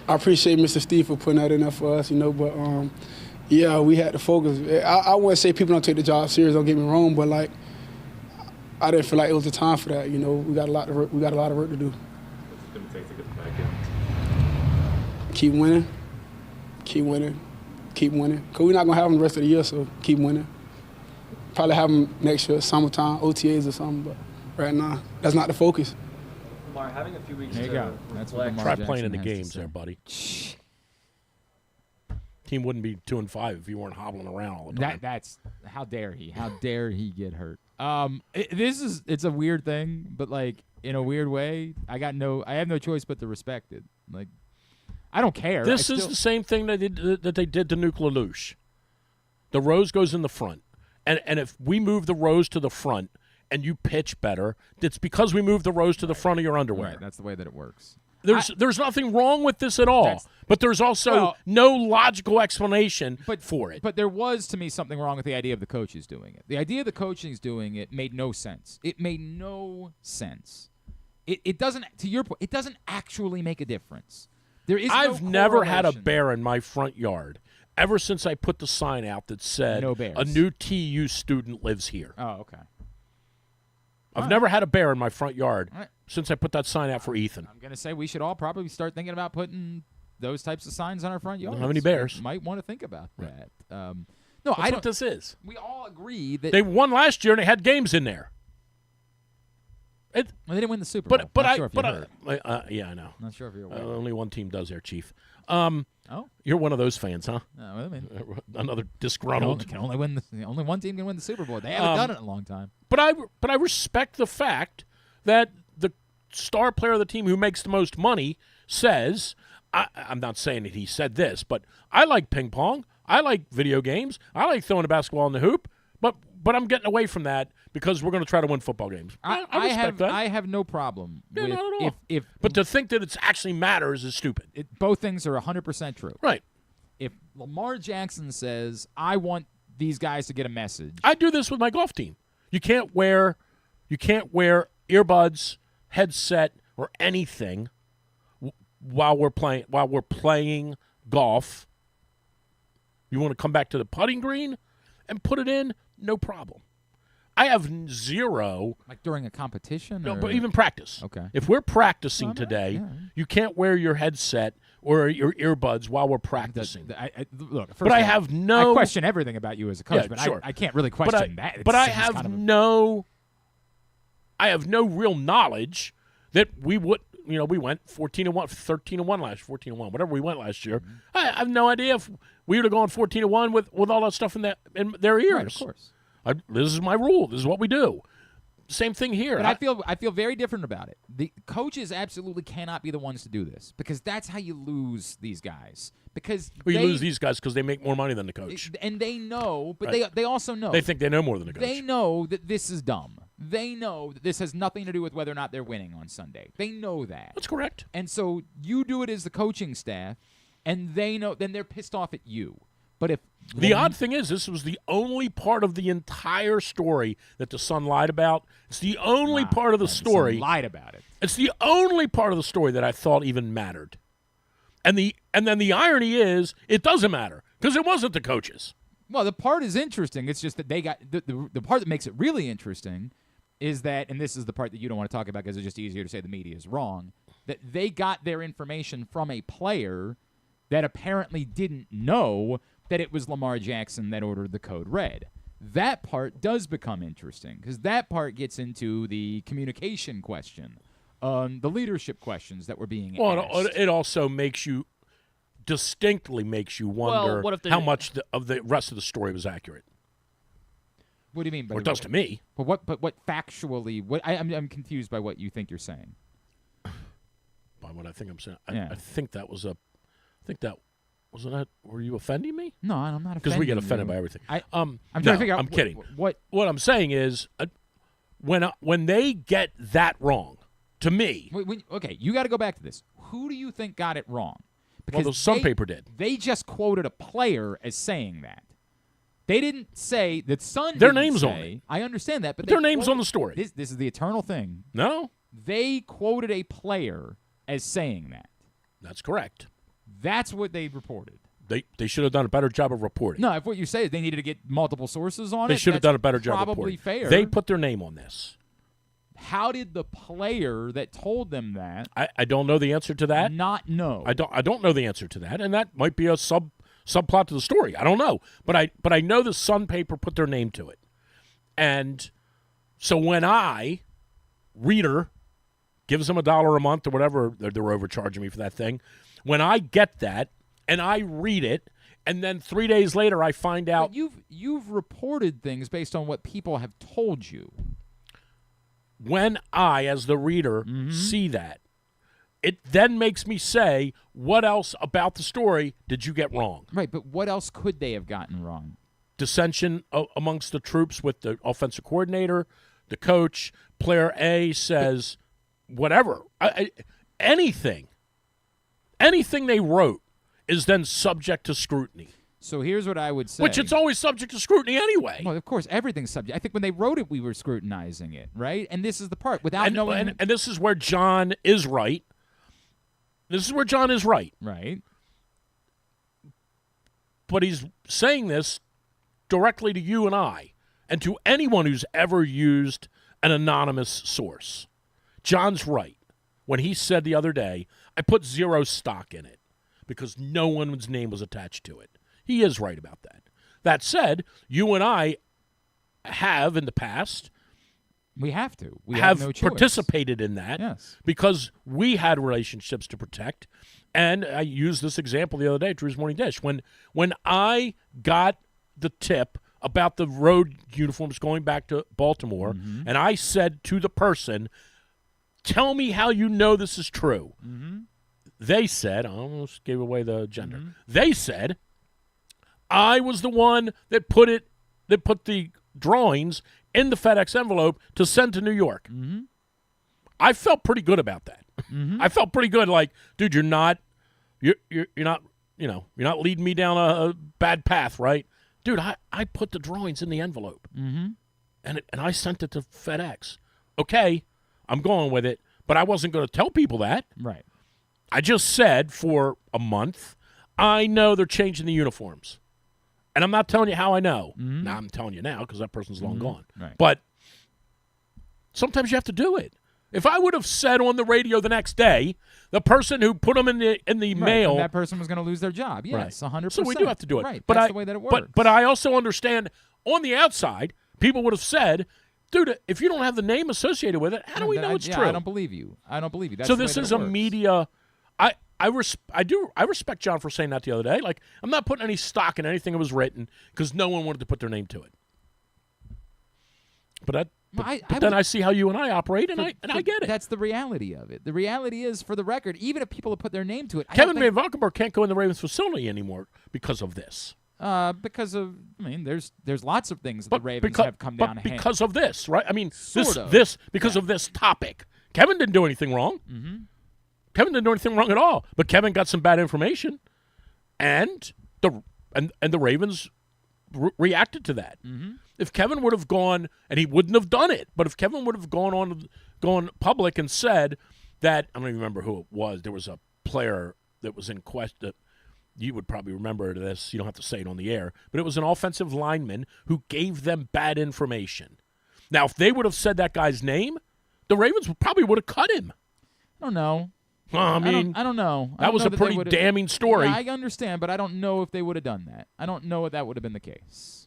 I appreciate Mr. Steve for putting that in there for us, but yeah, we had to focus. I wouldn't say people don't take the job serious, don't get me wrong, but like, I didn't feel like it was the time for that. We got a lot of work to do. What's it going to take to get back in? Keep winning. Because we're not going to have them the rest of the year, so keep winning. Probably have them next year, summertime, OTAs or something, but right now, that's not the focus. Lamar, having a few weeks There you to go. That's what reflect. Lamar Try playing in the Jackson has to games say. there, buddy. Team wouldn't be 2-5 if you weren't hobbling around all the time. That's how dare he? How dare he get hurt? It's a weird thing, but like in a weird way, I have no choice but to respect it. Like I don't care. This is the same thing that they did to Nuke Lelouch. The rose goes in the front, and if we move the rose to the front and you pitch better, it's because we moved the rose to the front of your underwear. Right, that's the way that it works. There's nothing wrong with this at all, but there's also no logical explanation for it. But there was, to me, something wrong with the idea of the coaches doing it. The idea of the coaches doing it made no sense. It made no sense. It doesn't, to your point, it doesn't actually make a difference. I've never had a bear in my front yard ever since I put the sign out that said no bears. A new TU student lives here. Oh, okay. I've never had a bear in my front yard since I put that sign out for Ethan. I'm going to say we should all probably start thinking about putting those types of signs on our front yards. Don't have any bears. We might want to think about that. No, That's I don't. what this is. We all agree that they won last year and they had games in there. Well, they didn't win the Super Bowl. Yeah, I know. Not sure if you're aware. Only one team does there, Chief. Oh, you're one of those fans, huh? No, I mean, another disgruntled. Only one team can win the Super Bowl. They haven't done it in a long time. But I respect the fact that the star player of the team who makes the most money says, I'm not saying that he said this, but I like ping pong. I like video games. I like throwing a basketball in the hoop. But I'm getting away from that because we're going to try to win football games. I respect that. I have no problem with not at all. if but to think that it actually matters is stupid. Both things are 100% true. Right. If Lamar Jackson says, I want these guys to get a message. I do this with my golf team. You can't wear earbuds, headset, or anything while we're playing golf. You want to come back to the putting green and put it in? No problem. I have zero. Like during a competition? No, but even practice. Okay. If we're practicing today, you can't wear your headset or your earbuds while we're practicing. Look, but I have no. I question everything about you as a coach, Yeah, but sure. I can't really question that. But I have no real knowledge that we would. You know, we went 14-1, 13-1 whatever we went last year. I have no idea if we would have gone 14-1 with all that stuff in their ears. Right, of course. This is my rule. This is what we do. Same thing here. But I feel very different about it. The coaches absolutely cannot be the ones to do this because that's how you lose these guys. Because you lose these guys because they make more money than the coach, and they know. But right. they also know. They think they know more than the coach. They know that this is dumb. They know that this has nothing to do with whether or not they're winning on Sunday. They know that. That's correct. And so you do it as the coaching staff, and they know. Then they're pissed off at you. But if the odd thing is, this was the only part of the entire story that the Sun lied about. It's the only part of the story. The Sun lied about it. It's the only part of the story that I thought even mattered. And then the irony is, it doesn't matter because it wasn't the coaches. Well, the part is interesting. It's just that they got the part that makes it really interesting is that, and this is the part that you don't want to talk about because it's just easier to say the media is wrong, that they got their information from a player that apparently didn't know that it was Lamar Jackson that ordered the code red. That part does become interesting because that part gets into the communication question, the leadership questions that were being asked. It also distinctly makes you wonder how much of the rest of the story was accurate. What do you mean? Or it does to me. But what factually? I'm confused by what you think you're saying. By what I think I'm saying, I think that was wasn't that? Were you offending me? No, I'm not offending. Because we get offended by everything. I'm trying to figure out. I'm kidding. What I'm saying is, when they get that wrong, to me. Okay, you got to go back to this. Who do you think got it wrong? Because the Sun paper did. They just quoted a player as saying that. They didn't say that Sun. Their name's on it. I understand that, but their name's on the story. This is the eternal thing. No, they quoted a player as saying that. That's correct. That's what they reported. They should have done a better job of reporting. No, if what you say is they needed to get multiple sources on it, they should have done a better job of probably reporting. Fair. They put their name on this. How did the player that told them that? I don't know the answer to that. Not know. I don't know the answer to that, and that might be a subplot to the story. I don't know, but I know the Sun paper put their name to it, and so when reader gives them $1 a month or whatever they're overcharging me for that thing, when I get that and I read it And then 3 days later, I find out. But you've reported things based on what people have told you. When I, as the reader, see that, it then makes me say, what else about the story did you get wrong? Right, but what else could they have gotten wrong? Dissension amongst the troops with the offensive coordinator, the coach. Player A says whatever. Anything they wrote is then subject to scrutiny. So here's what I would say. Which it's always subject to scrutiny anyway. Well, of course, everything's subject. I think when they wrote it, we were scrutinizing it, right? And this is the part. Without knowing. And this is where John is right. Right. But he's saying this directly to you and I, and to anyone who's ever used an anonymous source. John's right. When he said the other day, I put zero stock in it because no one's name was attached to it. He is right about that. That said, you and I have in the past. We have to. We have no choice. participated in that because we had relationships to protect. And I used this example the other day at Drew's Morning Dish. When I got the tip about the road uniforms going back to Baltimore, and I said to the person, tell me how you know this is true. They said, I almost gave away the gender. They said, I was the one that put the drawings in the FedEx envelope to send to New York. I felt pretty good about that. I felt pretty good. Like, dude, you're not leading me down a bad path, right? Dude, I put the drawings in the envelope, and I sent it to FedEx. Okay, I'm going with it, but I wasn't going to tell people that. Right. I just said for a month, I know they're changing the uniforms. And I'm not telling you how I know. Now I'm telling you now because that person's long gone. Right. But sometimes you have to do it. If I would have said on the radio the next day, the person who put them in the mail, and that person was going to lose their job. Yes, 100%. So we do have to do it. Right. But That's the way that it works. But I also understand on the outside, people would have said, dude, if you don't have the name associated with it, how do we know it's true? I don't believe you. That's so the way this that is it a works. media. I respect John for saying that the other day. Like, I'm not putting any stock in anything that was written because no one wanted to put their name to it. But then I see how you and I operate, and I get it. That's the reality of it. The reality is, for the record, even if people have put their name to it, Kevin Van Valkenburg can't go in the Ravens facility anymore because of this. Because of, there's lots of things that the Ravens have come down. Because of this, right? I mean, of this topic. Kevin didn't do anything wrong. Kevin didn't do anything wrong at all, but Kevin got some bad information, and the Ravens reacted to that. If Kevin would have gone, and he wouldn't have done it, but if Kevin would have gone public and said that, I don't even remember who it was. There was a player that was in question. You would probably remember this. You don't have to say it on the air, but it was an offensive lineman who gave them bad information. Now, if they would have said that guy's name, the Ravens probably would have cut him. I don't know. Well, I mean, I don't know. That was a pretty damning story. Yeah, I understand, but I don't know if they would have done that. I don't know if that would have been the case.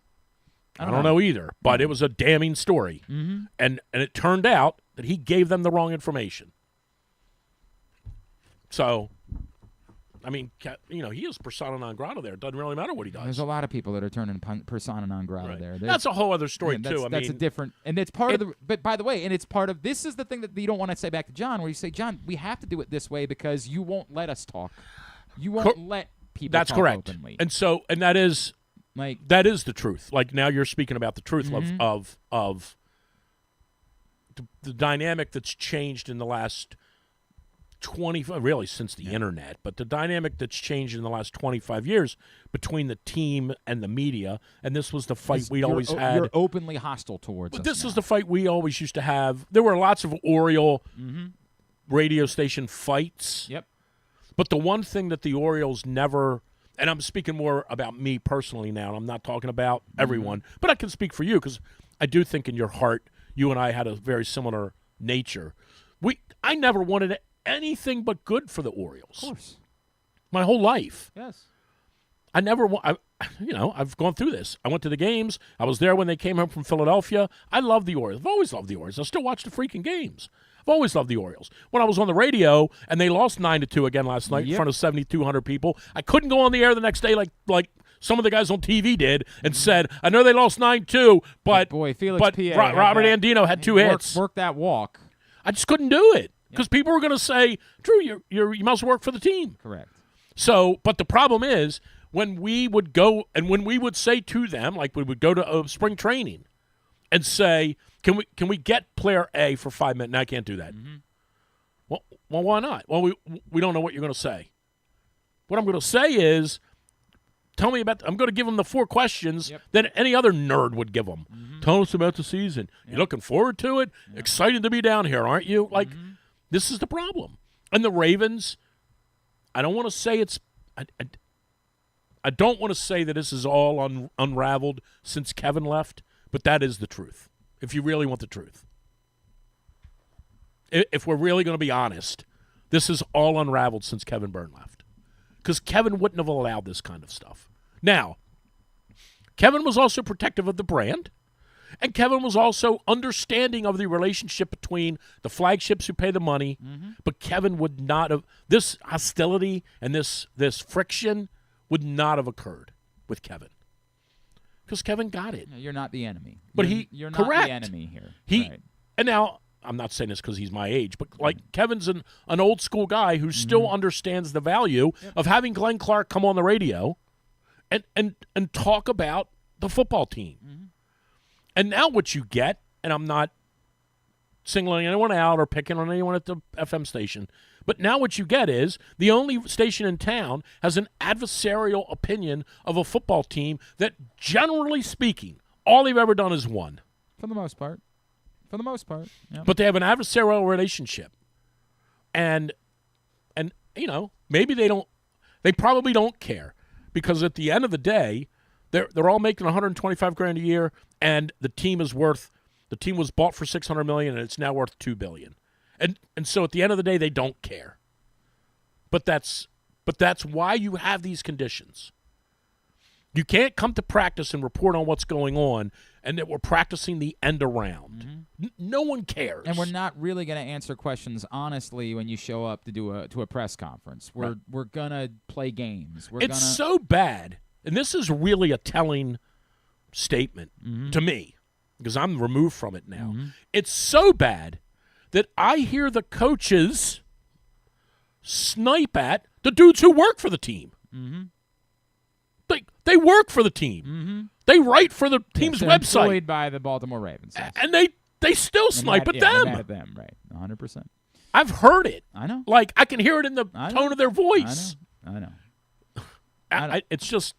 I don't know either, but it was a damning story. And it turned out that he gave them the wrong information. So, I mean, he is persona non grata there. It doesn't really matter what he does. There's a lot of people that are turning persona non grata there. That's a whole other story, too. That's a different, and it's part of the, but by the way, and it's part of, this is the thing that you don't want to say back to John, where you say, John, we have to do it this way because you won't let us talk. You won't let people That's talk correct. openly. And so, and that is the truth. Like, now you're speaking about the truth of the dynamic that's changed in the last 25, really since the internet, but the dynamic that's changed in the last 25 years between the team and the media, and this was the fight we always had. You're openly hostile towards us. This is the fight we always used to have. There were lots of Oriole radio station fights. Yep. But the one thing that the Orioles never, and I'm speaking more about me personally now, I'm not talking about everyone, but I can speak for you because I do think in your heart you and I had a very similar nature. I never wanted anything but good for the Orioles. Of course. My whole life. Yes. I never I've gone through this. I went to the games. I was there when they came home from Philadelphia. I love the Orioles. I've always loved the Orioles. I still watch the freaking games. I've always loved the Orioles. When I was on the radio and they lost 9-2 again last night in front of 7,200 people, I couldn't go on the air the next day like some of the guys on TV did and said, I know they lost 9-2, but Robert Andino had 2 hits. Work that walk. I just couldn't do it because people were going to say, Drew, you must work for the team. Correct. So, but the problem is when we would go and when we would say to them, like we would go to spring training and say, can we get player A for 5 minutes? No, I can't do that. Well, why not? Well, we don't know what you're going to say. What I'm going to say is, tell me about. I'm going to give them the 4 questions that any other nerd would give them. Tell us about the season. You looking forward to it? Excited to be down here, aren't you? Like, this is the problem. And the Ravens, I don't want to say it's. I don't want to say that this is all unraveled since Kevin left, but that is the truth. If you really want the truth. If we're really going to be honest, this is all unraveled since Kevin Byrne left. Because Kevin wouldn't have allowed this kind of stuff. Now, Kevin was also protective of the brand, and Kevin was also understanding of the relationship between the flagships who pay the money, but Kevin would not have – this hostility and this friction would not have occurred with Kevin. Because Kevin got it. You're not the enemy. But you're correct. Not the enemy here. And now – I'm not saying this because he's my age, but like Kevin's an old school guy who still understands the value of having Glenn Clark come on the radio and talk about the football team. And now what you get, and I'm not singling anyone out or picking on anyone at the FM station, but now what you get is the only station in town has an adversarial opinion of a football team that, generally speaking, all they've ever done is won. For the most part. Yeah. But they have an adversarial relationship. And you know, maybe they probably don't care because at the end of the day, they're all making $125,000 a year and the team was bought for $600 million and it's now worth $2 billion. And so at the end of the day they don't care. But that's why you have these conditions. You can't come to practice and report on what's going on and that we're practicing the end around. No one cares. And we're not really going to answer questions honestly when you show up to a press conference. We're going to play games. It's so bad, and this is really a telling statement to me because I'm removed from it now. It's so bad that I hear the coaches snipe at the dudes who work for the team. They work for the team. They write for the team's website. Employed by the Baltimore Ravens. Yes. And they still snipe at them. Mad at them, right. 100%. I've heard it. I know. Like, I can hear it in the tone of their voice. I know. It's just,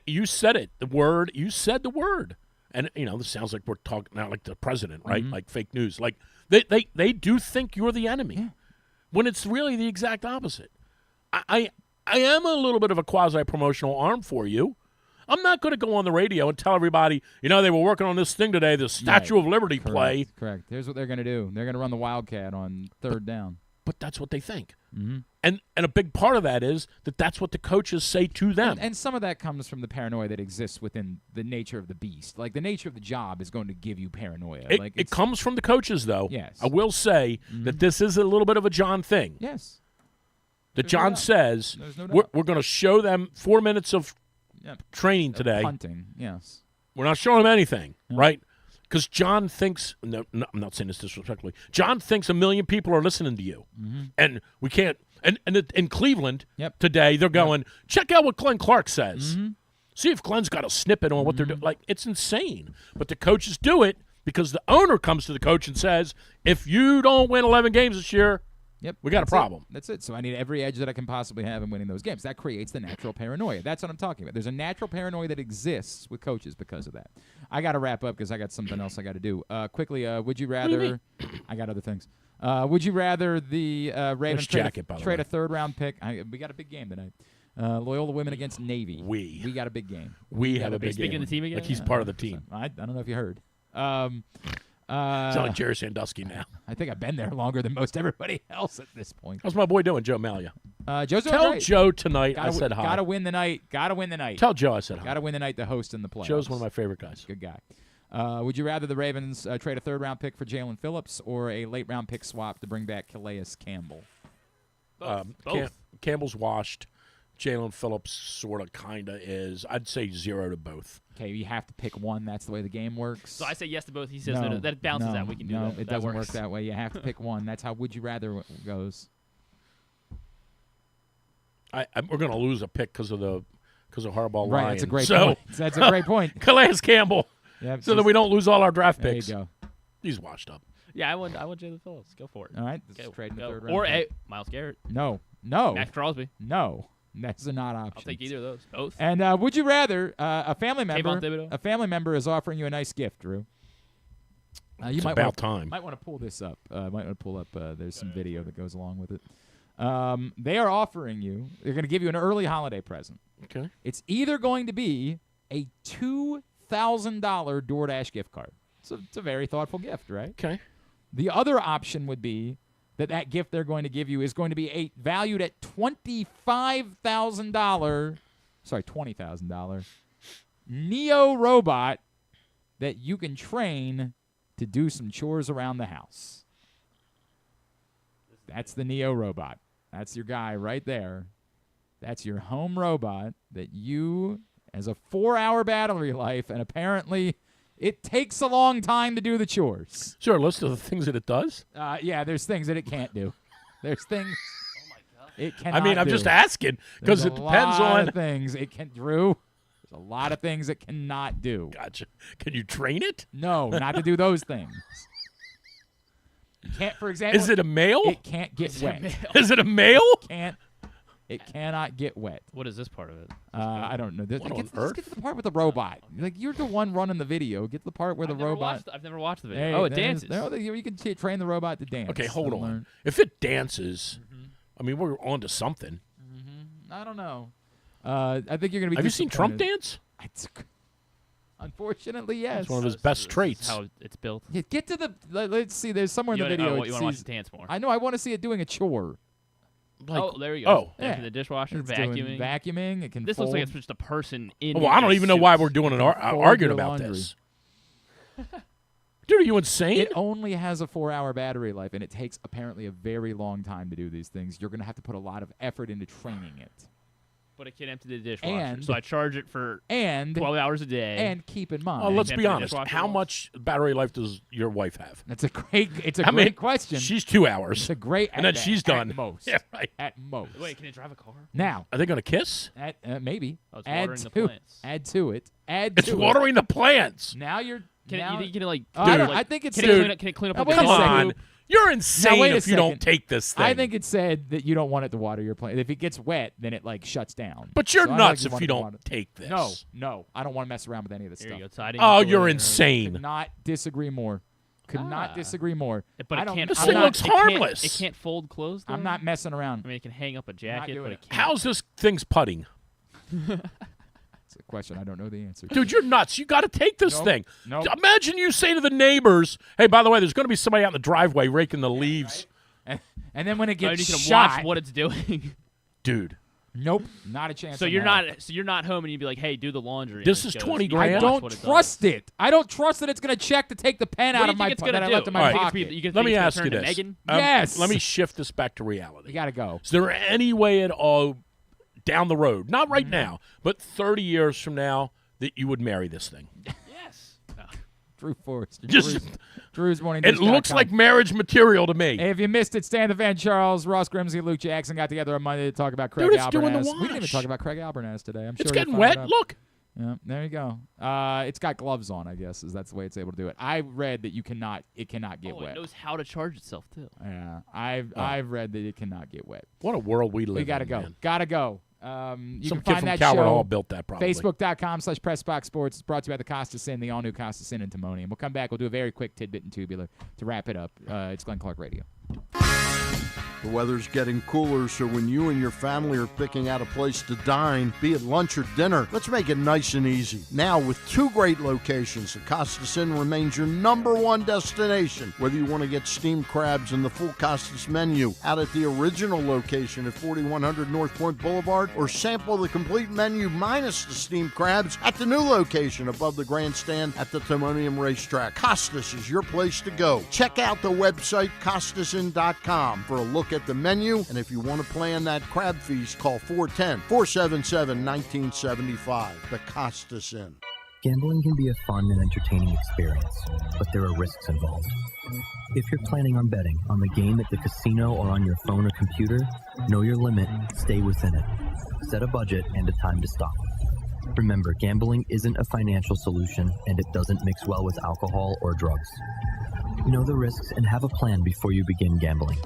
you said it. You said the word. And, you know, this sounds like we're talking now like the president, right? Like fake news. Like, they do think you're the enemy when it's really the exact opposite. I am a little bit of a quasi-promotional arm for you. I'm not going to go on the radio and tell everybody, you know, they were working on this thing today, the Statue of Liberty play. Correct. Here's what they're going to do. They're going to run the Wildcat on third down. But that's what they think. And a big part of that is that's what the coaches say to them. And some of that comes from the paranoia that exists within the nature of the beast. Like, the nature of the job is going to give you paranoia. It comes from the coaches, though. Yes. I will say that this is a little bit of a John thing. Yes. That John says, we're going to show them 4 minutes of training today. Punting, yes. We're not showing them anything, right? Because John thinks, no, I'm not saying this disrespectfully, John thinks 1 million people are listening to you. And we can't, and in Cleveland today, they're going, check out what Glenn Clark says. See if Glenn's got a snippet on what they're doing. Like, it's insane. But the coaches do it because the owner comes to the coach and says, if you don't win 11 games this year, we got a problem. That's it. So I need every edge that I can possibly have in winning those games. That creates the natural paranoia. That's what I'm talking about. There's a natural paranoia that exists with coaches because of that. I got to wrap up because I got something else I got to do. Quickly, would you rather – I got other things. Would you rather the Ravens trade a third-round pick? We got a big game tonight. Loyola women against Navy. We got a big game. We have a big game. Speaking of the team again? Like he's part of the team. I don't know if you heard. Sound like Jerry Sandusky now. I think I've been there longer than most everybody else at this point. How's my boy doing, Joe Malia? Joe's doing Tell great. Joe tonight I said hi. Gotta win the night. Tell Joe I said hi. Gotta win the night to host in the playoffs. Joe's one of my favorite guys. Good guy. Would you rather the Ravens trade a third-round pick for Jalen Phillips or a late-round pick swap to bring back Calais Campbell? Both. Campbell's washed. Jalen Phillips sort of, kind of is. I'd say 0 to both. Okay, you have to pick one. That's the way the game works. So I say yes to both. He says that bounces out. We can do that. No, it doesn't works work that way. You have to pick one. That's how Would You Rather goes. We're going to lose a pick because of Harbaugh Right, lying. that's a great point. That's a great point. Calais Campbell. Yep, so that we don't lose all our draft there picks. You go. He's washed up. Yeah, I want Jalen Phillips. Go for it. All right, let's trade in the third round. Or Myles Garrett. No. Max Crosby. No. That's not option. I'll take either of those. Both. And would you rather a family member? Thibodeau. A family member is offering you a nice gift, Drew. It's about time. Might want to pull this up. Might want to pull up. There's some video that goes along with it. They are offering you. They're going to give you an early holiday present. Okay. It's either going to be a $2,000 DoorDash gift card. It's a very thoughtful gift, right? Okay. The other option would be that gift they're going to give you is going to be valued at $20,000 Neo robot that you can train to do some chores around the house. That's the Neo robot. That's your guy right there. That's your home robot that you, as a 4-hour battery life, and apparently it takes a long time to do the chores. Is there a list of the things that it does? Yeah, there's things that it can't do. There's things it cannot I mean, I'm do. just asking because it depends on things it can. Drew, there's a lot of things it cannot do. Gotcha. Can you train it? No, not to do those things. You can't, for example. Is it a male? It can't get wet. Is it a male? It cannot get wet. What is this part of it? I don't know. Let's get to the part with the robot. Like, you're the one running the video. Get to the part where the robot. I've never watched the video. It dances. No, you can train the robot to dance. Okay, hold on. If it dances, I mean, we're on to something. I don't know. I think you're going to be. Have you seen Trump dance? Unfortunately, yes. It's one of his best traits. How it's built. Yeah, get to the. Let's see. There's somewhere in the video. You want to watch it dance more? I know. I want to see it doing a chore. There you go. Yeah. The dishwasher, It's vacuuming. Vacuuming. It can. This looks like it's just a person in. Well, I don't even know why we're doing an arguing about laundry. this. Dude, are you insane? It only has a 4-hour battery life, and it takes apparently a very long time to do these things. You're going to have to put a lot of effort into training it. But it can empty the dishwasher, so I charge it for 12 hours a day. And keep in mind, let's be honest. How much battery life does your wife have? That's a great. It's a great question. She's 2 hours. It's a great, and then she's done. At most. Yeah, right. At most. Wait, can it drive a car? Now, are they going to kiss? Maybe. Oh, it's watering the plants. Add to it. It's watering the plants. Now you're. Can it like? I think it's. Can it clean up? Come on. You're insane if you don't take this thing. I think it said that you don't want it to water your plant. If it gets wet, then it shuts down. But you're nuts if you don't take this. No. I don't want to mess around with any of this stuff. You're insane. Could not disagree more. Could not disagree more. But this thing looks harmless. It can't fold closed. I'm not messing around. I mean, it can hang up a jacket, but it can't. How's this thing's putting? It's a question I don't know the answer to. Dude, you're nuts. You got to take this thing. Nope. Imagine you say to the neighbors, hey, by the way, there's going to be somebody out in the driveway raking the leaves. Right? And then when it gets you can shot, watch what it's doing. Dude. Nope, not a chance. So you're not home and you'd be like, hey, do the laundry. This is 20 grand. I don't trust it. I don't trust that it's going to check to take the pen out of my that I left in my pocket. Let me ask you this. Yes. Let me shift this back to reality. You got to go. Is there any way at all down the road, not right now, but 30 years from now, that you would marry this thing? Yes. No. Drew Forrester. Drew's morning. It looks like marriage material to me. Hey, if you missed it, Stan the Fan Charles, Ross Grimsey, Luke Jackson got together on Monday to talk about Craig Albernaz. Doing the wash. We didn't even talk about Craig Albernaz today. I'm sure it's getting wet. Look. Yeah, there you go. It's got gloves on, I guess, that's the way it's able to do it. I read that it cannot get wet. It knows how to charge itself too. Yeah, I've read that it cannot get wet. What a world we live in. We gotta go. Man. Gotta go. You Some can kid find from that Calvert show. Hall built that probably. Facebook.com/PressBox Sports. It's brought to you by the Costa Sin, the all-new Costa Sin and Timonium. We'll come back. We'll do a very quick tidbit and tubular to wrap it up. It's Glenn Clark Radio. The weather's getting cooler, so when you and your family are picking out a place to dine, be it lunch or dinner, let's make it nice and easy. Now, with 2 great locations, the Costas Inn remains your #1 destination. Whether you want to get steamed crabs and the full Costas menu out at the original location at 4100 North Point Boulevard, or sample the complete menu minus the steamed crabs at the new location above the grandstand at the Timonium Racetrack. Costas is your place to go. Check out the website, thecastleinn.com for a look at the menu. And if you want to plan that crab feast, call 410-477-1975. The Costas Inn. Gambling can be a fun and entertaining experience, but there are risks involved. If you're planning on betting on the game at the casino or on your phone or computer, know your limit, stay within it. Set a budget and a time to stop. Remember, gambling isn't a financial solution, and it doesn't mix well with alcohol or drugs. Know the risks and have a plan before you begin gambling.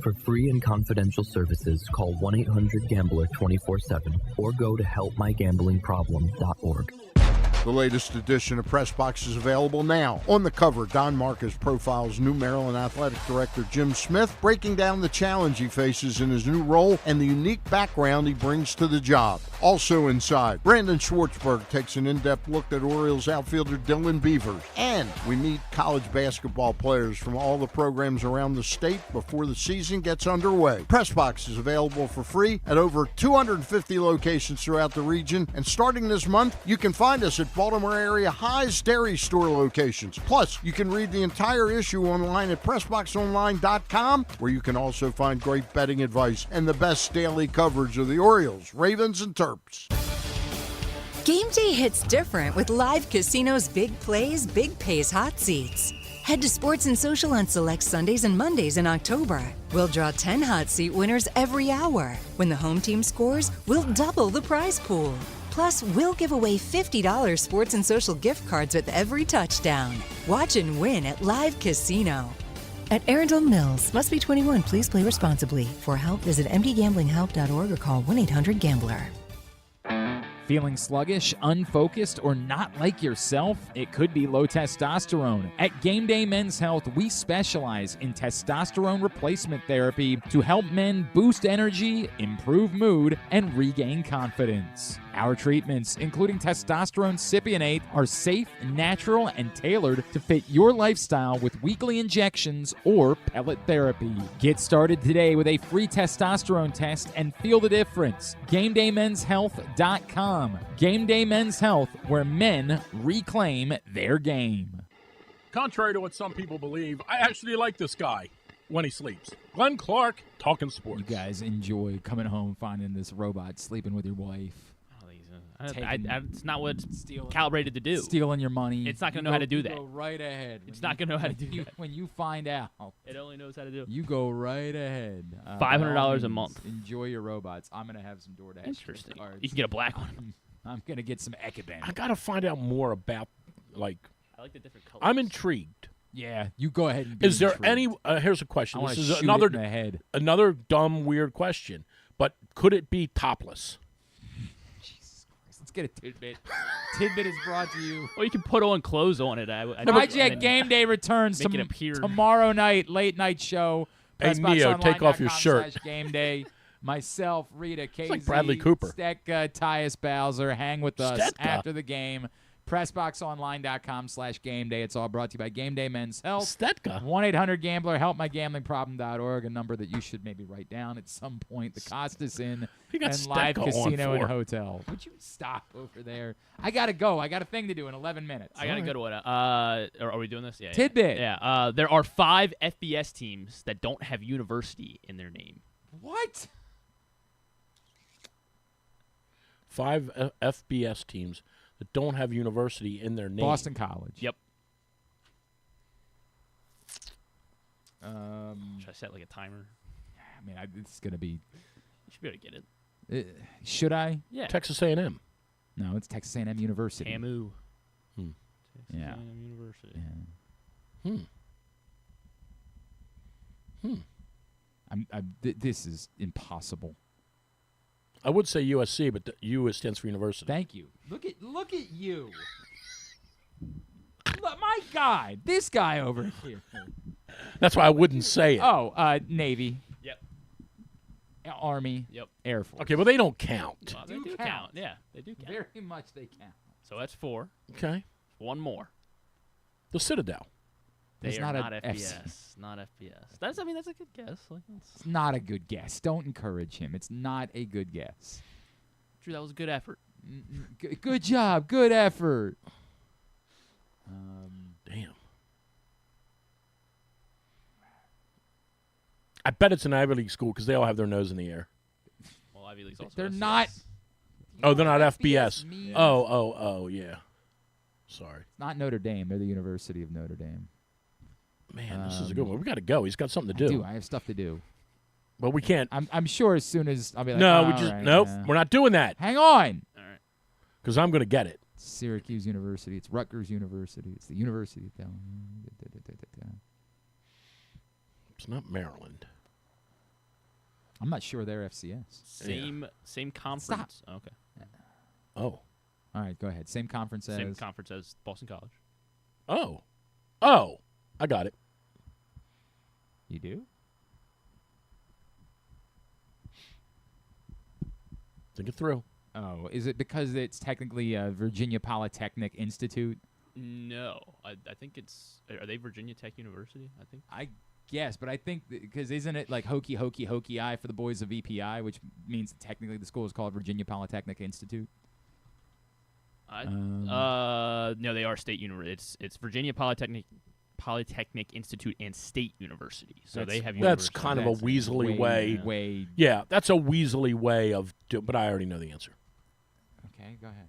For free and confidential services, call 1-800-GAMBLER 24/7 or go to helpmygamblingproblem.org. The latest edition of Press Box is available now. On the cover, Don Marcus profiles new Maryland Athletic Director Jim Smith, breaking down the challenge he faces in his new role and the unique background he brings to the job. Also inside, Brandon Schwartzberg takes an in-depth look at Orioles outfielder Dylan Beavers. And we meet college basketball players from all the programs around the state before the season gets underway. Press Box is available for free at over 250 locations throughout the region. And starting this month, you can find us at Baltimore area High's Dairy Store locations. Plus, you can read the entire issue online at PressBoxOnline.com, where you can also find great betting advice and the best daily coverage of the Orioles, Ravens, and Terps. Game day hits different with Live Casino's Big Plays, Big Pays hot seats. Head to Sports and Social on select Sundays and Mondays in October. We'll draw 10 hot seat winners every hour. When the home team scores, we'll double the prize pool. Plus, we'll give away $50 Sports and Social gift cards with every touchdown. Watch and win at Live Casino. At Owings Mills, must be 21. Please play responsibly. For help, visit mdgamblinghelp.org or call 1-800-GAMBLER. Feeling sluggish, unfocused, or not like yourself? It could be low testosterone. At Game Day Men's Health, we specialize in testosterone replacement therapy to help men boost energy, improve mood, and regain confidence. Our treatments, including testosterone cypionate, are safe, natural, and tailored to fit your lifestyle with weekly injections or pellet therapy. Get started today with a free testosterone test and feel the difference. GameDayMen'sHealth.com. Game Day Men's Health, where men reclaim their game. Contrary to what some people believe, I actually like this guy when he sleeps. Glenn Clark, talking sports. You guys enjoy coming home, finding this robot sleeping with your wife. It's not what it's calibrated to do. Stealing your money. It's not going to know how to do that. Go right ahead. It's not going to know how to do that. When you find out. It only knows how to do it. You go right ahead. $500 a month. Enjoy your robots. I'm going to have some DoorDash. Interesting. Cards. You can get a black one. I'm going to get some Ecoban. I got to find out more about, I like the different colors. I'm intrigued. Yeah, you go ahead and be Is there intrigued. any, here's a question. I This is shoot another, it in the head. another dumb, weird question, but could it be topless? Let's get a tidbit. Tidbit is brought to you. Or you can put on clothes on it. Hijack Game Day returns tomorrow night, late night show. Hey, Neo, take off your shirt. Game Day. Myself, Rita, Casey, like Bradley Cooper. Stek, Tyus Bowser, hang with us Stetka. after the game. PressBoxOnline.com/Game Day. It's all brought to you by Game Day Men's Health. Stetka. 1-800-GAMBLER. HelpMyGamblingProblem.org. A number that you should maybe write down at some point. The Costas Inn and Live Casino and Hotel. Would you stop over there? I got to go. I got a thing to do in 11 minutes. I got to go to what? Are we doing this? Yeah. Tidbit. Yeah. There are 5 FBS teams that don't have university in their name. What? 5 FBS teams that don't have university in their name. Boston College. Yep. Should I set like a timer? I mean, it's going to be... You should be able to get it. Should I? Yeah. Texas A&M. No, it's Texas A&M University. TAMU. Yeah. Texas A&M University. Yeah. This is impossible. I would say USC, but the U stands for university. Thank you. Look at you. Look, my guy. This guy over here. That's why I wouldn't say it. Oh, Navy. Yep. Army. Yep. Air Force. Okay, well, they don't count. They do count. Yeah, they do count. Very much they count. So that's 4. Okay. One more. The Citadel. They are not a FBS. Not FBS. That's a good guess. It's not a good guess. Don't encourage him. It's not a good guess. Drew, that was a good effort. Good job. Good effort. Damn. I bet it's an Ivy League school because they all have their nose in the air. Well, Ivy League's also They're FCS. not. Oh, they're not FBS. means. Oh, yeah. Sorry. It's not Notre Dame. They're the University of Notre Dame. Man, this is a good one. We got to go. He's got something to do. I have stuff to do. But we can't. I'm sure as soon as I'll be like, No, oh, we just right, nope. yeah. We're not doing that. Hang on. All right. Because I'm going to get it. It's Syracuse University. It's Rutgers University. It's the University of It's not Maryland. I'm not sure they're FCS. Same conference. Stop. Okay. Oh. All right, go ahead. Same conference as. Same conference as Boston College. Oh. I got it. You do? Think it through. Oh, is it because it's technically Virginia Polytechnic Institute? No, I think it's. Are they Virginia Tech University? I think. I guess, but I think because isn't it like hokey I for the boys of VPI, which means that technically the school is called Virginia Polytechnic Institute. No, they are state university. It's Virginia Polytechnic Institute and State University. So they have. That's kind of a weaselly way. Yeah, that's a weaselly way of. But I already know the answer. Okay, go ahead.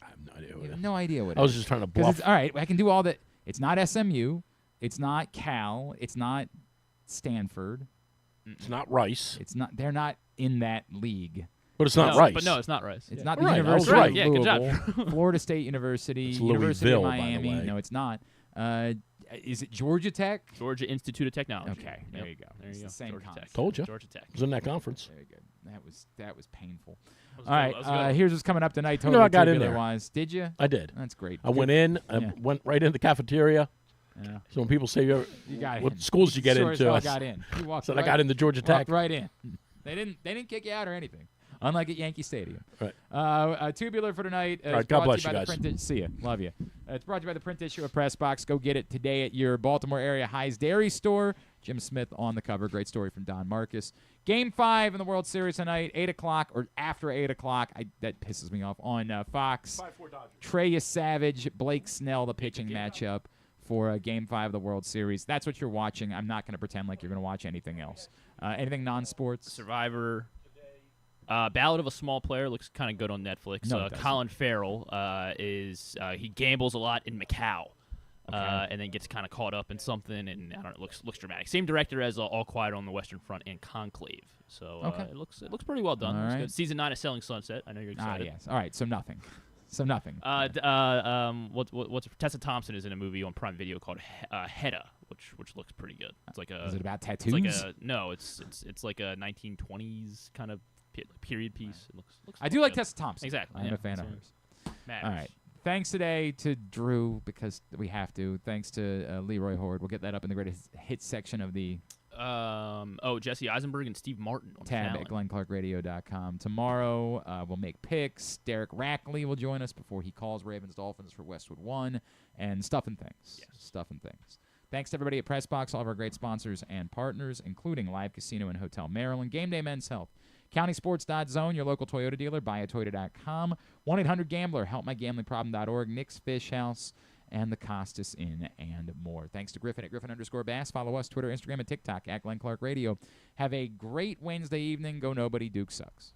I have no idea. You have no idea what. I was just trying to bluff. All right, I can do all that. It's not SMU. It's not Cal. It's not Stanford. It's not Rice. It's not. They're not in that league. But it's not Rice. But no, it's not Rice. It's not the Right, University right. of Yeah, Louisville, good job. Florida State University, It's University of Louisville, by the Miami. way. No, it's not. Is it Georgia Tech? Georgia Institute of Technology. Okay, there you go. There It's you the go. same Georgia concept. Tech. Told you. Georgia Tech. It was in that conference. Very good. That was painful. That was All good. right, That was good. here's what's coming up tonight. You know, I got in tubular there. Wise. Did you? I did. That's great. I went in. I went right in the cafeteria. Yeah. So when people say, You got "What in. schools did you get Sure as into?" hell I got in. You walked said right, I got into Georgia Tech. Walked right in. They didn't kick you out or anything. Unlike at Yankee Stadium. Right. Tubular for tonight. All right, God bless you you by guys. The print see ya. Love you. It's brought to you by the print issue of Press Box. Go get it today at your Baltimore area High's Dairy Store. Jim Smith on the cover. Great story from Don Marcus. Game 5 in the World Series tonight, 8 o'clock or after 8 o'clock. That pisses me off. On Fox. 5-4 Dodgers. Trey Savage, Blake Snell, the pitching matchup for Game 5 of the World Series. That's what you're watching. I'm not going to pretend like you're going to watch anything else. Anything non-sports? Survivor. Ballad of a Small Player looks kind of good on Netflix. No, it doesn't. Colin Farrell he gambles a lot in Macau, and then gets kind of caught up in something, and I don't know, it looks dramatic. Same director as All Quiet on the Western Front and Conclave, so it looks pretty well done. All Looks right. good. Season 9 of Selling Sunset. I know you're excited. Yes. All right. So nothing. What's Tessa Thompson is in a movie on Prime Video called Hedda, which looks pretty good. It's like a. Is it about It's tattoos? like it's like a 1920s kind of period piece. It looks I do like good. Tessa Thompson. Exactly. I'm yeah. a fan of hers. Matters. All right. Thanks today to Drew, because we have to. Thanks to Leroy Hoard. We'll get that up in the greatest hits section of the Jesse Eisenberg and Steve Martin on tab Fallon. at glennclarkradio.com. Tomorrow, we'll make picks. Derek Rackley will join us before he calls Ravens-Dolphins for Westwood 1, and stuff and things. Yes. Stuff and things. Thanks to everybody at PressBox, all of our great sponsors and partners, including Live Casino and Hotel Maryland, Game Day Men's Health, CountySports.zone, your local Toyota dealer, buyatoyota.com, 1-800-GAMBLER, helpmygamblingproblem.org, Nick's Fish House, and the Costas Inn, and more. Thanks to Griffin at Griffin_Bass. Follow us, Twitter, Instagram, and TikTok at Glenn Clark Radio. Have a great Wednesday evening. Go nobody. Duke sucks.